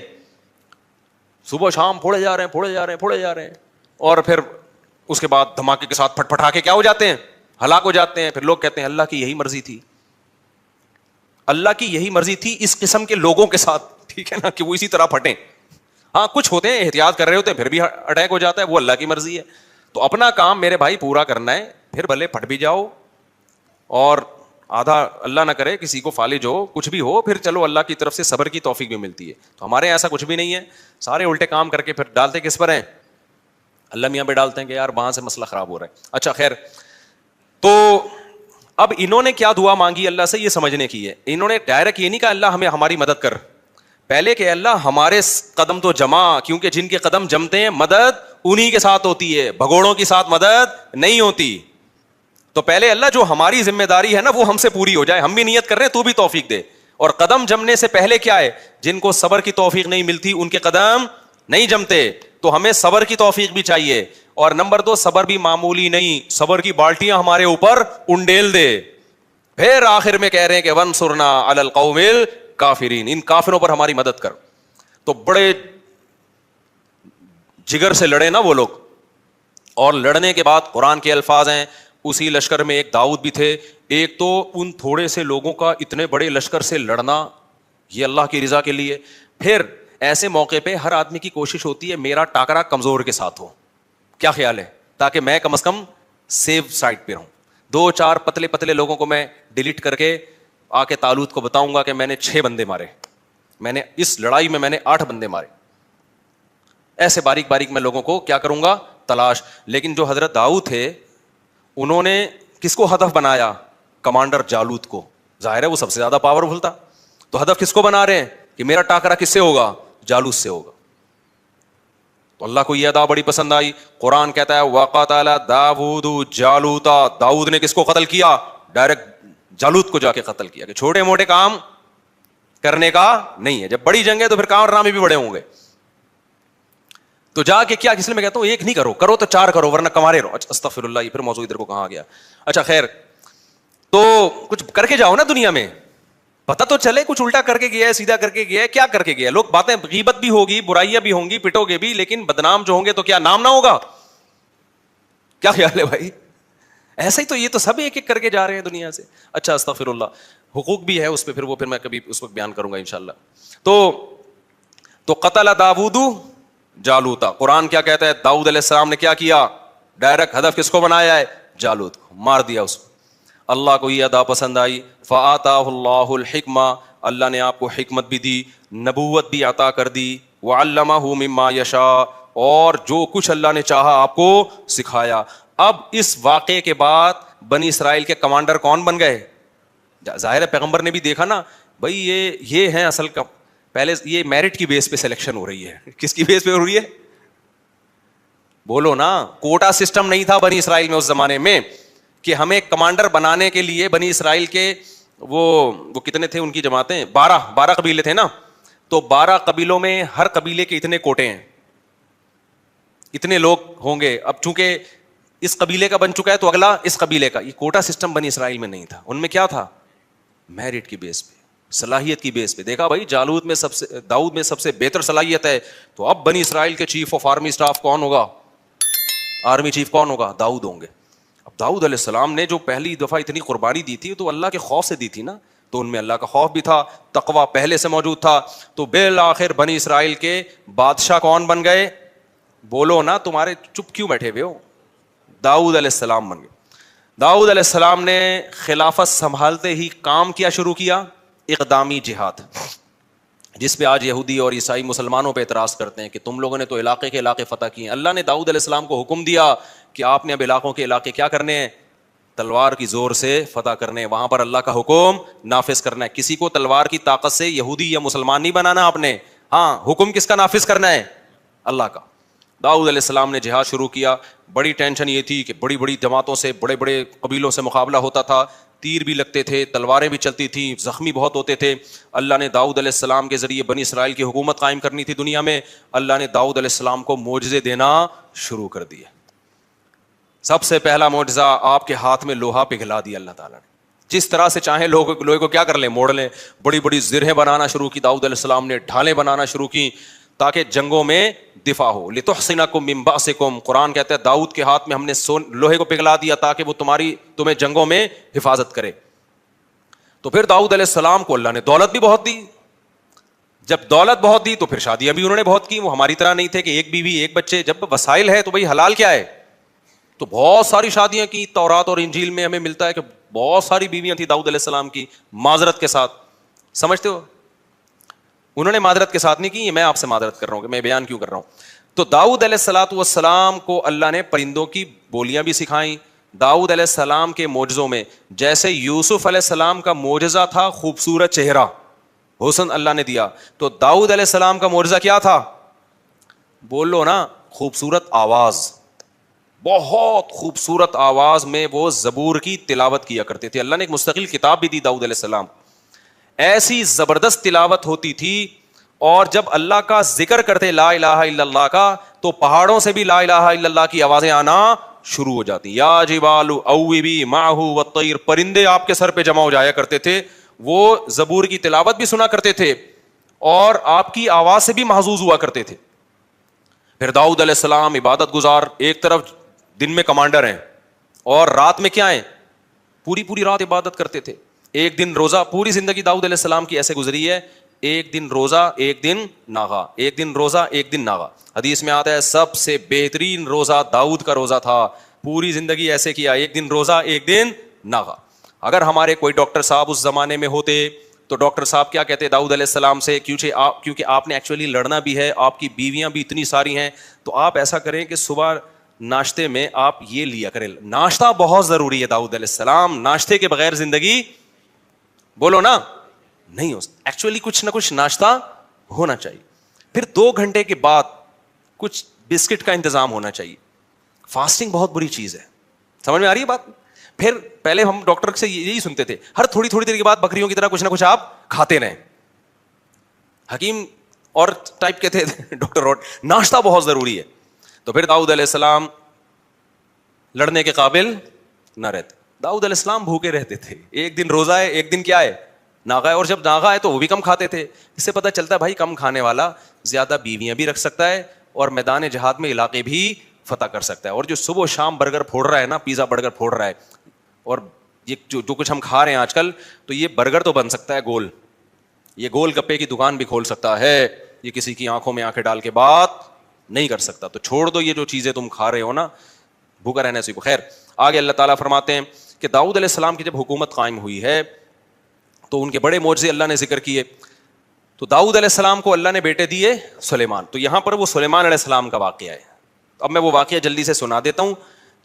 صبح شام پھوڑے جا رہے ہیں اور پھر اس کے بعد دھماکے کے ساتھ پھٹ پھٹا کے کیا ہو جاتے ہیں؟ ہلاک ہو جاتے ہیں. پھر لوگ کہتے ہیں اللہ کی یہی مرضی تھی، اللہ کی یہی مرضی تھی اس قسم کے لوگوں کے ساتھ، ٹھیک ہے نا، کہ وہ اسی طرح پھٹیں. ہاں کچھ ہوتے ہیں احتیاط کر رہے ہوتے ہیں پھر بھی اٹیک ہو جاتا ہے، وہ اللہ کی مرضی ہے. تو اپنا کام میرے بھائی پورا کرنا ہے، پھر بھلے پھٹ بھی جاؤ اور آدھا اللہ نہ کرے کسی کو فالج ہو، کچھ بھی ہو، پھر چلو اللہ کی طرف سے صبر کی توفیق بھی ملتی ہے. تو ہمارے ایسا کچھ بھی نہیں ہے، سارے الٹے کام کر کے پھر ڈالتے کس پر ہیں؟ اللہ میاں پہ ڈالتے ہیں کہ یار وہاں سے مسئلہ خراب ہو رہا ہے. اچھا خیر، تو اب انہوں نے کیا دعا مانگی اللہ سے، یہ سمجھنے کی ہے. انہوں نے ڈائریکٹ یہ نہیں کہا اللہ ہمیں ہماری مدد کر، پہلے کہ اللہ ہمارے قدم تو جما، کیونکہ جن کے قدم جمتے ہیں مدد انہی کے ساتھ ہوتی ہے، بھگوڑوں کے ساتھ مدد نہیں ہوتی. تو پہلے اللہ جو ہماری ذمہ داری ہے نا وہ ہم سے پوری ہو جائے. ہم بھی نیت کر رہے ہیں، تو بھی توفیق دے. اور قدم جمنے سے پہلے کیا ہے؟ جن کو صبر کی توفیق نہیں ملتی ان کے قدم نہیں جمتے، تو ہمیں صبر کی توفیق بھی چاہیے. اور نمبر 2، صبر بھی معمولی نہیں، صبر کی بالٹیاں ہمارے اوپر انڈیل دے. پھر آخر میں کہہ رہے ہیں کہ وانصرنا علی القوم الکافرین، ان کافروں پر ہماری مدد کر. تو بڑے جگر سے لڑے نا وہ لوگ، اور لڑنے کے بعد قرآن کے الفاظ ہیں اسی لشکر میں ایک داؤد بھی تھے. ایک تو ان تھوڑے سے لوگوں کا اتنے بڑے لشکر سے لڑنا یہ اللہ کی رضا کے لیے. پھر ایسے موقع پہ ہر آدمی کی کوشش ہوتی ہے میرا ٹاکرا کمزور کے ساتھ ہو. کیا خیال ہے؟ تاکہ میں کم از کم سیو سائڈ پہ رہوں. 2-4 پتلے پتلے لوگوں کو میں ڈیلیٹ کر کے آ کے طالوت کو بتاؤں گا کہ میں نے 6 بندے مارے, میں نے اس لڑائی میں نے 8 بندے مارے. ایسے باریک باریک میں لوگوں کو کیا کروں گا, تلاش. لیکن جو حضرت داؤد تھے انہوں نے کس کو ہدف بنایا؟ کمانڈر جالوت کو. ظاہر ہے وہ سب سے زیادہ پاورفل تھا, تو ہدف کس کو بنا رہے ہیں کہ میرا ٹاکرا کس سے ہوگا؟ جالوت سے ہوگا. تو اللہ کو یہ ادا بڑی پسند آئی. قرآن کہتا ہے وَقَتَلَ دَاوُودُ جَالُوتَ, داؤد نے کس کو قتل کیا؟ ڈائریکٹ جالوت کو جا کے قتل کیا. کہ چھوٹے موٹے کام کرنے کا نہیں ہے, جب بڑی جنگ ہے تو پھر کارنامے بھی بڑے ہوں گے. تو جا کے کیا, اس لیے میں کہتا ہوں ایک نہیں کرو, کرو تو 4 کرو ورنہ کمارے رہو. استغفر اللہ, یہ پھر موضوع ادھر کو کہاں گیا. اچھا خیر, تو کچھ کر کے جاؤ نا دنیا میں, پتہ تو چلے کچھ الٹا کر کے گیا ہے, سیدھا کر کے گیا ہے, کیا کر کے گیا ہے. لوگ باتیں, غیبت بھی ہوگی, برائیاں بھی ہوں گی, پٹو گے بھی, لیکن بدنام جو ہوں گے تو کیا نام نہ ہوگا؟ کیا خیال ہے بھائی؟ ایسا ہی تو یہ تو سب ایک ایک کر کے جا رہے ہیں دنیا سے. اچھا استغفر اللہ, حقوق بھی ہے اس پہ, پھر میں کبھی اس وقت بیان کروں گا انشاءاللہ. تو قتل داؤد جالوتا. قرآن کیا کہتا ہے؟ داؤد علیہ السلام نے کیا کیا؟ ڈائریکٹ ہدف کس کو بنایا ہے؟ جالوت کو, مار دیا اس کو. اللہ کو یہ ادا پسند آئی. فآتاہ اللہ الحکمہ, اللہ نے آپ کو حکمت بھی دی, نبوت بھی عطا کر دی. وعلمہ مما یشاء, اور جو کچھ اللہ نے چاہا آپ کو سکھایا. اب اس واقعے کے بعد بنی اسرائیل کے کمانڈر کون بن گئے؟ ظاہر ہے پیغمبر نے بھی دیکھا نا بھائی یہ ہیں اصل کا. پہلے یہ میرٹ کی بیس پہ سلیکشن ہو رہی ہے. کس کی بیس پہ ہو رہی ہے؟ بولو نا. کوٹا سسٹم نہیں تھا بنی اسرائیل میں اس زمانے میں کہ ہمیں کمانڈر بنانے کے لیے بنی اسرائیل کے وہ کتنے تھے ان کی جماعتیں؟ 12 قبیلے تھے نا. تو 12 قبیلوں میں ہر قبیلے کے اتنے کوٹے ہیں, اتنے لوگ ہوں گے. اب چونکہ اس قبیلے کا بن چکا ہے تو اگلا اس قبیلے کا. یہ کوٹا سسٹم بنی اسرائیل میں نہیں تھا. ان میں کیا تھا؟ میرٹ کی بیس پہ, صلاحیت کی بیس پہ. دیکھا بھائی داؤد میں سب سے بہتر صلاحیت ہے, تو اب بنی اسرائیل کے چیف آف آرمی اسٹاف کون ہوگا؟ آرمی چیف کون ہوگا؟ داؤد ہوں گے. اب داؤد علیہ السلام نے جو پہلی دفعہ اتنی قربانی دی تھی تو اللہ کے خوف سے دی تھی نا, تو ان میں اللہ کا خوف بھی تھا, تقویٰ پہلے سے موجود تھا. تو بالآخر بنی اسرائیل کے بادشاہ کون بن گئے؟ بولو نا, تمہارے چپ کیوں بیٹھے ہوئے ہو؟ داؤد علیہ السلام بن گئے. داؤد علیہ السلام نے خلافت سنبھالتے ہی کام کیا شروع کیا؟ اقدامی جہاد, جس پہ آج یہودی اور عیسائی مسلمانوں پہ اعتراض کرتے ہیں کہ تم لوگوں نے تو علاقے کے علاقے فتح کیے. اللہ نے داؤد علیہ السلام کو حکم دیا کہ آپ نے اب علاقوں کے علاقے کیا کرنے ہیں؟ تلوار کی زور سے فتح کرنے ہیں. وہاں پر اللہ کا حکم نافذ کرنا ہے. کسی کو تلوار کی طاقت سے یہودی یا مسلمان نہیں بنانا آپ نے. ہاں, حکم کس کا نافذ کرنا ہے؟ اللہ کا. داؤد علیہ السلام نے جہاد شروع کیا. بڑی ٹینشن یہ تھی کہ بڑی بڑی جماعتوں سے, بڑے بڑے قبیلوں سے مقابلہ ہوتا تھا, تیر بھی لگتے تھے, تلواریں بھی چلتی تھیں, زخمی بہت ہوتے تھے. اللہ نے داؤد علیہ السلام کے ذریعے بنی اسرائیل کی حکومت قائم کرنی تھی دنیا میں. اللہ نے داؤد علیہ السلام کو معجزے دینا شروع کر دیے. سب سے پہلا معجزہ, آپ کے ہاتھ میں لوہا پگھلا دیا اللہ تعالیٰ نے. جس طرح سے چاہیں لوہے کو کیا کر لیں, موڑ لیں. بڑی بڑی زرہیں بنانا شروع کی داؤد علیہ السلام نے, ڈھالیں بنانا شروع کی تاکہ جنگوں میں دفاع ہو. لتحصنکم من بأسکم, قرآن کہتا ہے داؤد کے ہاتھ میں ہم نے لوہے کو پگھلا دیا تاکہ وہ تمہیں جنگوں میں حفاظت کرے. تو پھر داؤد علیہ السلام کو اللہ نے دولت بھی بہت دی. جب دولت بہت دی تو پھر شادیاں بھی انہوں نے بہت کی. وہ ہماری طرح نہیں تھے کہ ایک بیوی ایک بچے. جب وسائل ہے تو بھائی حلال کیا ہے, تو بہت ساری شادیاں کی. تورات اور انجیل میں ہمیں ملتا ہے کہ بہت ساری بیویاں تھیں داؤد علیہ السلام کی, معذرت کے ساتھ. سمجھتے ہو, انہوں نے معذرت کے ساتھ نہیں کی, میں آپ سے معذرت کر رہا ہوں کہ میں بیان کیوں کر رہا ہوں. تو داؤد علیہ الصلوۃ والسلام کو اللہ نے پرندوں کی بولیاں بھی سکھائیں. داؤد علیہ السلام کے معجزوں میں جیسے یوسف علیہ السلام کا معجزہ تھا خوبصورت چہرہ, حسن اللہ نے دیا, تو داؤد علیہ السلام کا معجزہ کیا تھا؟ بولو نا, خوبصورت آواز. بہت خوبصورت آواز میں وہ زبور کی تلاوت کیا کرتے تھے. اللہ نے ایک مستقل کتاب بھی دی داؤد علیہ السلام. ایسی زبردست تلاوت ہوتی تھی, اور جب اللہ کا ذکر کرتے لا الہ الا اللہ کا, تو پہاڑوں سے بھی لا الہ الا اللہ کی آوازیں آنا شروع ہو جاتی. یا جبال اوبی معہ والطیر, پرندے آپ کے سر پہ جمع ہو جایا کرتے تھے. وہ زبور کی تلاوت بھی سنا کرتے تھے اور آپ کی آواز سے بھی محظوظ ہوا کرتے تھے. پھر داؤد علیہ السلام عبادت گزار, ایک طرف دن میں کمانڈر ہیں اور رات میں کیا ہے, پوری پوری رات عبادت کرتے تھے. ایک دن روزہ, پوری زندگی داؤد علیہ السلام کی ایسے گزری ہے, ایک دن روزہ ایک دن ناغا, ایک دن روزہ ایک دن ناغا. حدیث میں آتا ہے سب سے بہترین روزہ داؤد کا روزہ تھا, پوری زندگی ایسے کیا, ایک دن روزہ ایک دن ناغا. اگر ہمارے کوئی ڈاکٹر صاحب اس زمانے میں ہوتے تو ڈاکٹر صاحب کیا کہتے داؤد علیہ السلام سے, کیونکہ آپ نے ایکچولی لڑنا بھی ہے, آپ کی بیویاں بھی اتنی ساری ہیں, تو آپ ایسا کریں کہ صبح ناشتے میں آپ یہ لیا کریں. ناشتہ بہت ضروری ہے داؤد علیہ السلام, ناشتے کے بغیر زندگی بولو نا نہیں ہو. ایکچولی کچھ نہ کچھ ناشتہ ہونا چاہیے. پھر 2 گھنٹے کے بعد کچھ بسکٹ کا انتظام ہونا چاہیے. فاسٹنگ بہت بری چیز ہے, سمجھ میں آ رہی ہے بات. پھر پہلے ہم ڈاکٹر سے یہی سنتے تھے, ہر تھوڑی تھوڑی دیر کے بعد بکریوں کی طرح کچھ نہ کچھ آپ کھاتے رہیں. حکیم اور ٹائپ کے تھے ڈاکٹر روڈ, ناشتہ بہت ضروری ہے. تو پھر داؤد علیہ السلام لڑنے کے قابل نہ رہتے. داؤد علیہ السلام بھوکے رہتے تھے, ایک دن روزہ ہے ایک دن کیا ہے ناغا ہے, اور جب ناغا ہے تو وہ بھی کم کھاتے تھے. اس سے پتہ چلتا ہے بھائی کم کھانے والا زیادہ بیویاں بھی رکھ سکتا ہے اور میدان جہاد میں علاقے بھی فتح کر سکتا ہے. اور جو صبح و شام برگر پھوڑ رہا ہے نا, پیزا برگر پھوڑ رہا ہے, اور یہ جو کچھ ہم کھا رہے ہیں آج کل, تو یہ برگر تو بن سکتا ہے گول, یہ گول گپے کی دکان بھی کھول سکتا ہے, یہ کسی کی آنکھوں میں آنکھیں ڈال کے بات نہیں کر سکتا. تو چھوڑ دو یہ جو چیزیں تم کھا رہے ہو نا, بھوکا رہنے سے. خیر آگے اللہ تعالیٰ فرماتے ہیں کہ داؤد علیہ السلام کی جب حکومت قائم ہوئی ہے تو ان کے بڑے معجزے اللہ نے ذکر کیے. تو داؤد علیہ السلام کو اللہ نے بیٹے دیے سلیمان. تو یہاں پر وہ سلیمان علیہ السلام کا واقعہ ہے. اب میں وہ واقعہ جلدی سے سنا دیتا ہوں,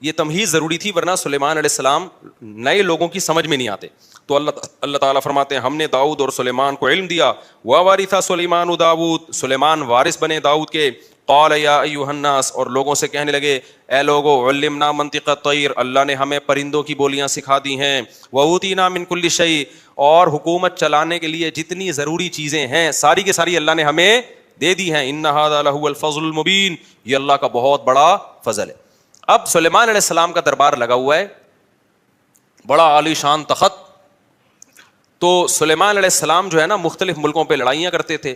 یہ تمہید ضروری تھی ورنہ سلیمان علیہ السلام نئے لوگوں کی سمجھ میں نہیں آتے. تو اللہ تعالیٰ فرماتے ہیں ہم نے داؤد اور سلیمان کو علم دیا. وَوَرِثَ سُلَيْمَانُ داؤد, سلیمان وارث بنے داؤد کے. قال یا ایھا الناس, اور لوگوں سے کہنے لگے اے لوگو, علمنا منطق الطیر, اللہ نے ہمیں پرندوں کی بولیاں سکھا دی ہیں. وَأُوتِینَا مِن كُلِّ شَیْءٍ, اور حکومت چلانے کے لیے جتنی ضروری چیزیں ہیں ساری کی ساری اللہ نے ہمیں دے دی ہیں. ان ھذا لہو الفضل المبین, یہ اللہ کا بہت بڑا فضل ہے. اب سلیمان علیہ السلام کا دربار لگا ہوا ہے, بڑا عالی شان تخت. تو سلیمان علیہ السلام جو ہے نا مختلف ملکوں پہ لڑائیاں کرتے تھے.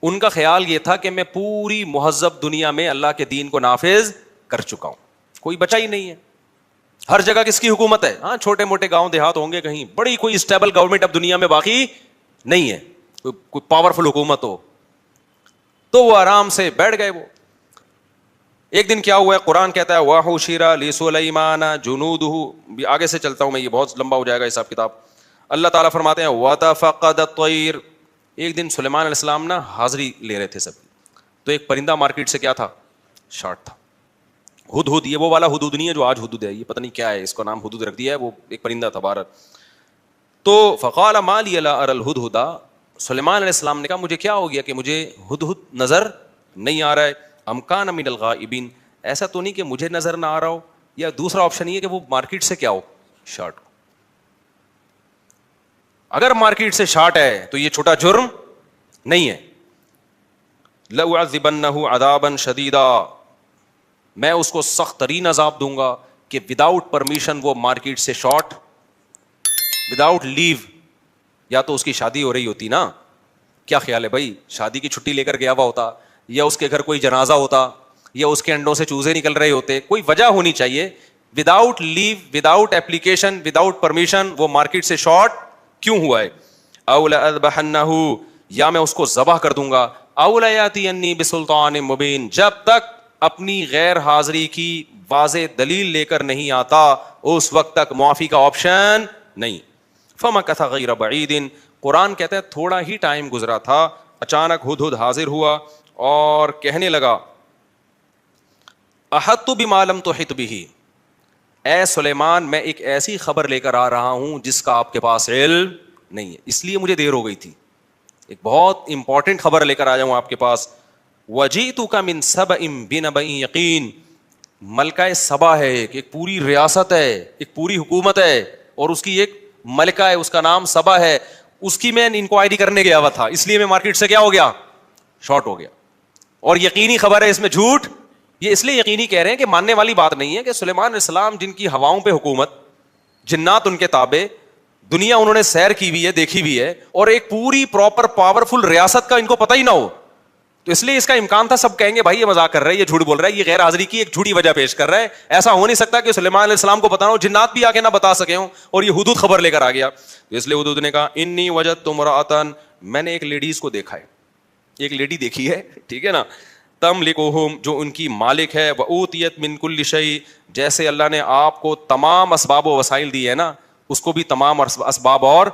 ان کا خیال یہ تھا کہ میں پوری مہذب دنیا میں اللہ کے دین کو نافذ کر چکا ہوں, کوئی بچا ہی نہیں ہے. ہر جگہ کس کی حکومت ہے؟ ہاں چھوٹے موٹے گاؤں دیہات ہوں گے کہیں, بڑی کوئی اسٹیبل گورنمنٹ اب دنیا میں باقی نہیں ہے, کوئی پاورفل حکومت ہو. تو وہ آرام سے بیٹھ گئے. وہ ایک دن کیا ہوا ہے, قرآن کہتا ہے وَحُشِرَ لِسُلَيْمَانَ جُنُودُهُ, آگے سے چلتا ہوں میں, یہ بہت لمبا ہو جائے گا حساب کتاب. اللہ تعالیٰ فرماتے ہیں وَتَفَقَّدَ الطَّيْرُ, ایک دن سلیمان علیہ السلام نا حاضری لے رہے تھے سب, تو ایک پرندہ مارکیٹ سے کیا تھا, شارٹ تھا. ہدہد, یہ وہ والا ہدہد نہیں ہے جو آج ہدہد ہے, یہ پتہ نہیں کیا ہے, اس کو نام ہدہد رکھ دیا ہے, وہ ایک پرندہ تھا بہرحال. تو فقال ما لی لا اری الہدہد, سلیمان علیہ السلام نے کہا مجھے کیا ہو گیا کہ مجھے ہدہد نظر نہیں آ رہا ہے. ام کان من الغائبین, ایسا تو نہیں کہ مجھے نظر نہ آ رہا ہو, یا دوسرا آپشن یہ کہ وہ مارکیٹ سے کیا ہو, شارٹ. اگر مارکیٹ سے شارٹ ہے تو یہ چھوٹا جرم نہیں ہے. لَأُعَذِّبَنَّهُ عَذَابًا شَدِيدًا, میں اس کو سخت ترین عذاب دوں گا کہ وداؤٹ پرمیشن وہ مارکیٹ سے شارٹ, وداؤٹ لیو. یا تو اس کی شادی ہو رہی ہوتی نا, کیا خیال ہے بھائی, شادی کی چھٹی لے کر گیا ہوا ہوتا, یا اس کے گھر کوئی جنازہ ہوتا, یا اس کے انڈوں سے چوزے نکل رہے ہوتے, کوئی وجہ ہونی چاہیے. وداؤٹ لیو, وداؤٹ اپلیکیشن, وداؤٹ پرمیشن وہ مارکیٹ سے شارٹ کیوں ہوا ہے. او لأذبحنہ, یا میں اس کو ذبح کر دوں گا. او لیاتینی بسلطان مبین, جب تک اپنی غیر حاضری کی واضح دلیل لے کر نہیں آتا اس وقت تک معافی کا آپشن نہیں. فمکث غیر بعید, قرآن کہتا ہے تھوڑا ہی ٹائم گزرا تھا, اچانک ہدہد حاضر ہوا اور کہنے لگا احطت بما لم تحط بہ, اے سلیمان میں ایک ایسی خبر لے کر آ رہا ہوں جس کا آپ کے پاس علم نہیں ہے, اس لیے مجھے دیر ہو گئی تھی. ایک بہت امپورٹنٹ خبر لے کر آ جاؤں آپ کے پاس. وجئتک من سبأ بنبأ یقین, ملکہ سبا ہے, ایک پوری ریاست ہے, ایک پوری حکومت ہے, اور اس کی ایک ملکہ ہے, اس کا نام سبا ہے. اس کی میں انکوائری کرنے گیا ہوا تھا, اس لیے میں مارکیٹ سے کیا ہو گیا, شارٹ ہو گیا. اور یقینی خبر ہے, اس میں جھوٹ. یہ اس لیے یقینی کہہ رہے ہیں کہ ماننے والی بات نہیں ہے کہ سلیمان علیہ السلام جن کی ہواؤں پہ حکومت, جنات ان کے تابع, دنیا انہوں نے سیر کی بھی ہے, دیکھی بھی ہے, اور ایک پوری پراپر پاورفل ریاست کا ان کو پتہ ہی نہ ہو. تو اس لیے اس کا امکان تھا سب کہیں گے بھائی یہ مذاق کر رہا ہے, یہ جھوٹ بول رہا ہے, یہ غیر حاضری کی ایک جھوٹی وجہ پیش کر رہا ہے. ایسا ہو نہیں سکتا کہ سلیمان علیہ السلام کو پتا ہو, جنات بھی آ کے نہ بتا سکے ہوں, اور یہ حدود خبر لے کر آ گیا. تو اس لیے حدود نے کہا انی وجدت امرأۃ, میں نے ایک لیڈیز کو دیکھا ہے, ایک لیڈی دیکھی ہے, ٹھیک ہے نا, تملکہم, جو ان کی مالک ہے, وأوتیت من کل شیء, جیسے اللہ نے آپ کو تمام اسباب و وسائل دی ہے نا, اس کو بھی تمام اسباب اور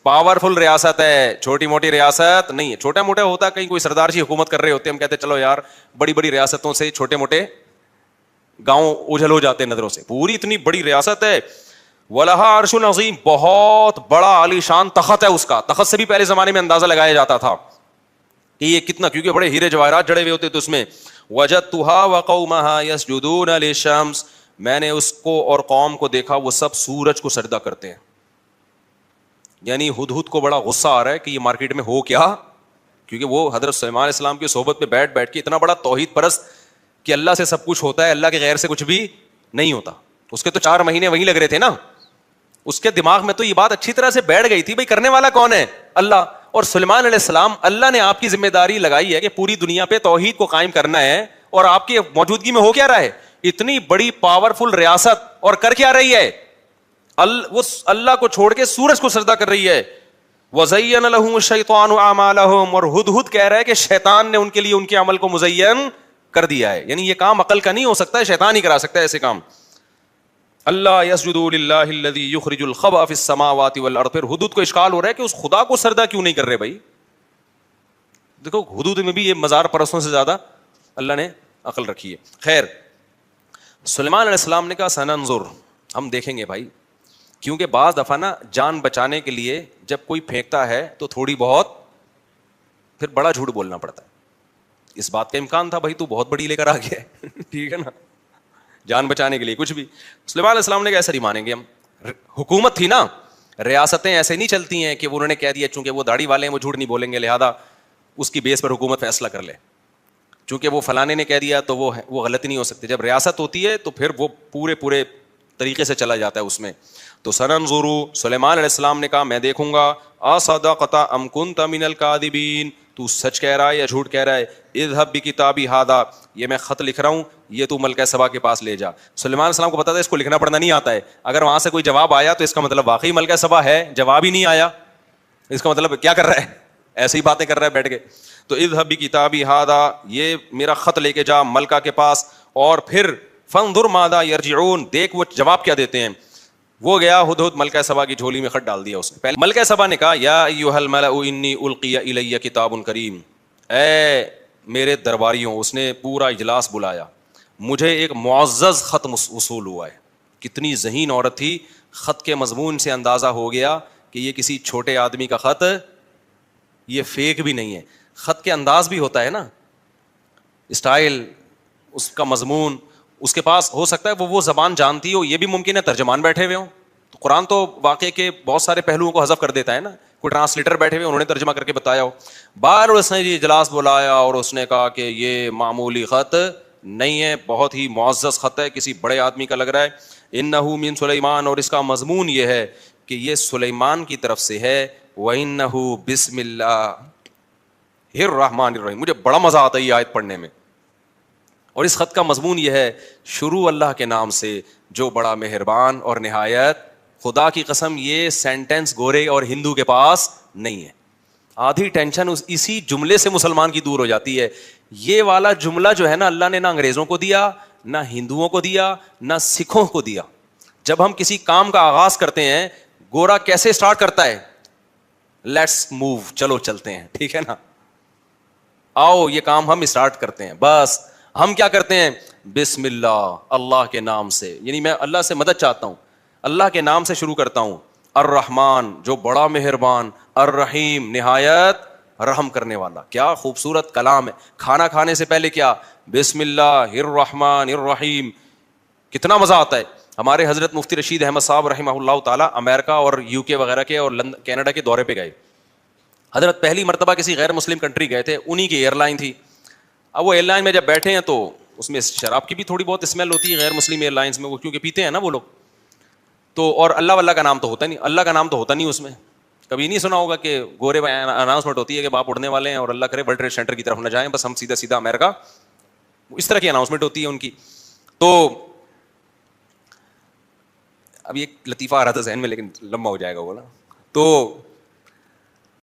پاورفل ریاست ہے, چھوٹی موٹی ریاست نہیں ہے. چھوٹا موٹا ہوتا ہے کہیں کوئی سردار جی حکومت کر رہے ہوتے ہیں, ہم کہتے ہیں چلو یار بڑی بڑی ریاستوں سے چھوٹے موٹے گاؤں اوجھل ہو جاتے ہیں نظروں سے, پوری اتنی بڑی ریاست ہے. وَلَهَا عَرْشٌ عَظِيمٌ, بہت بڑا عالی شان تخت ہے اس کا. تخت سے بھی پہلے زمانے میں اندازہ لگایا جاتا تھا کہ یہ کتنا, کیونکہ بڑے ہیرے جواہرات جڑے ہوئے ہوتے تھے اس میں. وَجَدتُّهَا وَقَوْمَهَا يَسْجُدُونَ لِلشَّمْسِ, میں نے اس کو اور قوم کو دیکھا وہ سب سورج کو سجدہ کرتے ہیں. یعنی ہدہد کو بڑا غصہ آ رہا ہے کہ یہ مارکیٹ میں ہو کیا, کیونکہ وہ حضرت سلیمان علیہ السلام کی صحبت میں بیٹھ کے اتنا بڑا توحید پرست کہ اللہ سے سب کچھ ہوتا ہے, اللہ کے غیر سے کچھ بھی نہیں ہوتا. اس کے تو 4 مہینے وہیں لگ رہے تھے نا, اس کے دماغ میں تو یہ بات اچھی طرح سے بیٹھ گئی تھی, بھائی کرنے والا کون ہے, اللہ. اور سلیمان علیہ السلام, اللہ نے آپ کی ذمہ داری لگائی ہے کہ پوری دنیا پہ توحید کو قائم کرنا ہے, اور آپ کی موجودگی میں ہو کیا رہا ہے, اتنی بڑی پاورفل ریاست, اور کر کیا رہی ہے, وہ اللہ کو چھوڑ کے سورج کو سجدہ کر رہی ہے. وَزَيَّنَ لَهُمُ الشَّيْطَانُ أَعْمَالَهُمْ, اور ہدہد کہہ رہا ہے کہ شیطان نے ان کے لیے ان کے عمل کو مزین کر دیا ہے. یعنی یہ کام عقل کا نہیں ہو سکتا ہے, شیطان ہی کرا سکتا ہے ایسے کام. اللہ يسجدوا للہ الذی یخرج الخبأ فی السماوات والارض. پھر حدود کو اشکال ہو رہا ہے کہ اس خدا کو سجدہ کیوں نہیں کر رہے بھائی. دیکھو حدود میں بھی یہ مزار پرستوں سے زیادہ اللہ نے عقل رکھی ہے. خیر, سلیمان علیہ السلام نے کہا سننظر, ہم دیکھیں گے بھائی, کیونکہ بعض دفعہ نا جان بچانے کے لیے جب کوئی پھینکتا ہے تو تھوڑی بہت پھر بڑا جھوٹ بولنا پڑتا ہے. اس بات کا امکان تھا بھائی تو بہت بڑی لے کر آ گیا ہے, ٹھیک ہے نا, جان بچانے کے لیے کچھ بھی. سلیمان علیہ السلام نے کہا ایسا نہیں مانیں گے ہم, حکومت تھی نا, ریاستیں ایسے نہیں چلتی ہیں کہ انہوں نے کہہ دیا چونکہ وہ داڑھی والے ہیں وہ جھوٹ نہیں بولیں گے لہذا اس کی بیس پر حکومت فیصلہ کر لے, چونکہ وہ فلانے نے کہہ دیا تو وہ غلطی نہیں ہو سکتی. جب ریاست ہوتی ہے تو پھر وہ پورے طریقے سے چلا جاتا ہے اس میں. تو سننظر, سلیمان علیہ السلام نے کہا میں دیکھوں گا, اصدقت ام کنت من الکاذبین, تو سچ کہہ رہا ہے یا جھوٹ کہہ رہا ہے. اذهب بکتابی ھذا, یہ میں خط لکھ رہا ہوں, یہ تو ملکہ سبا کے پاس لے جا. سلیمان علیہ السلام کو پتا تھا اس کو لکھنا پڑھنا نہیں آتا ہے, اگر وہاں سے کوئی جواب آیا تو اس کا مطلب واقعی ملکہ سبا ہے, جواب ہی نہیں آیا اس کا مطلب کیا کر رہا ہے, ایسی ہی باتیں کر رہا ہے بیٹھ کے. تو اذهب بکتابی ھذا, یہ میرا خط لے کے جا ملکہ کے پاس, اور پھر فانظر ماذا یرجعون, دیکھ وہ جواب کیا دیتے ہیں. وہ گیا ہدہد, ملکہ سبا کی جھولی میں خط ڈال دیا اس نے. پہلے ملکہ سبا نے کہا یا ایھا الملأ انی القی الی کتاب کریم, اے میرے درباریوں, اس نے پورا اجلاس بلایا, مجھے ایک معزز خط وصول ہوا ہے. کتنی ذہین عورت تھی, خط کے مضمون سے اندازہ ہو گیا کہ یہ کسی چھوٹے آدمی کا خط, یہ فیک بھی نہیں ہے. خط کے انداز بھی ہوتا ہے نا, اسٹائل, اس کا مضمون, اس کے پاس ہو سکتا ہے وہ زبان جانتی ہو, یہ بھی ممکن ہے ترجمان بیٹھے ہوئے ہوں. تو قرآن تو واقعے کے بہت سارے پہلوؤں کو حذف کر دیتا ہے نا, کوئی ٹرانسلیٹر بیٹھے ہوئے انہوں نے ترجمہ کر کے بتایا ہو. بار اس نے اجلاس بلایا اور اس نے کہا کہ یہ معمولی خط نہیں ہے, بہت ہی معزز خط ہے, کسی بڑے آدمی کا لگ رہا ہے. انہ من سلیمان, اور اس کا مضمون یہ ہے کہ یہ سلیمان کی طرف سے ہے. وانہ بسم اللہ الرحمن الرحیم, مجھے بڑا مزہ آتا ہے یہ آیت پڑھنے میں. اور اس خط کا مضمون یہ ہے, شروع اللہ کے نام سے جو بڑا مہربان اور نہایت. خدا کی قسم یہ سینٹینس گورے اور ہندو کے پاس نہیں ہے. آدھی ٹینشن اسی جملے سے مسلمان کی دور ہو جاتی ہے. یہ والا جملہ جو ہے نا, اللہ نے نہ انگریزوں کو دیا, نہ ہندوؤں کو دیا, نہ سکھوں کو دیا. جب ہم کسی کام کا آغاز کرتے ہیں, گورا کیسے اسٹارٹ کرتا ہے, لیٹس موو, چلو چلتے ہیں, ٹھیک ہے نا, آؤ یہ کام ہم اسٹارٹ کرتے ہیں. بس ہم کیا کرتے ہیں, بسم اللہ, اللہ کے نام سے, یعنی میں اللہ سے مدد چاہتا ہوں, اللہ کے نام سے شروع کرتا ہوں. الرحمن, جو بڑا مہربان, الرحیم, نہایت رحم کرنے والا. کیا خوبصورت کلام ہے. کھانا کھانے سے پہلے کیا, بسم اللہ الرحمن الرحیم, کتنا مزہ آتا ہے. ہمارے حضرت مفتی رشید احمد صاحب رحمہ اللہ تعالیٰ امریکہ اور یو کے وغیرہ کے اور کینیڈا کے دورے پہ گئے. حضرت پہلی مرتبہ کسی غیر مسلم کنٹری گئے تھے, انہی کی ایئر لائن تھی. اب وہ ایئر لائن میں جب بیٹھے ہیں تو اس میں شراب کی بھی تھوڑی بہت اسمیل ہوتی ہے غیر مسلم ایئر لائنس میں, وہ کیونکہ پیتے ہیں نا وہ لوگ. تو اور اللہ واللہ کا نام تو ہوتا نہیں, اللہ کا نام تو ہوتا نہیں اس میں, کبھی نہیں سنا ہوگا کہ گورے اناؤنسمنٹ ہوتی ہے کہ باپ اڑنے والے ہیں اور اللہ کرے ورلڈ ٹریڈ سینٹر کی طرف نہ جائیں، بس ہم سیدھا سیدھا امریکہ، اس طرح کی اناؤنسمنٹ ہوتی ہے ان کی. تو اب ایک لطیفہ آ رہا تھا ذہن میں لیکن لمبا ہو جائے گا وہ نا. تو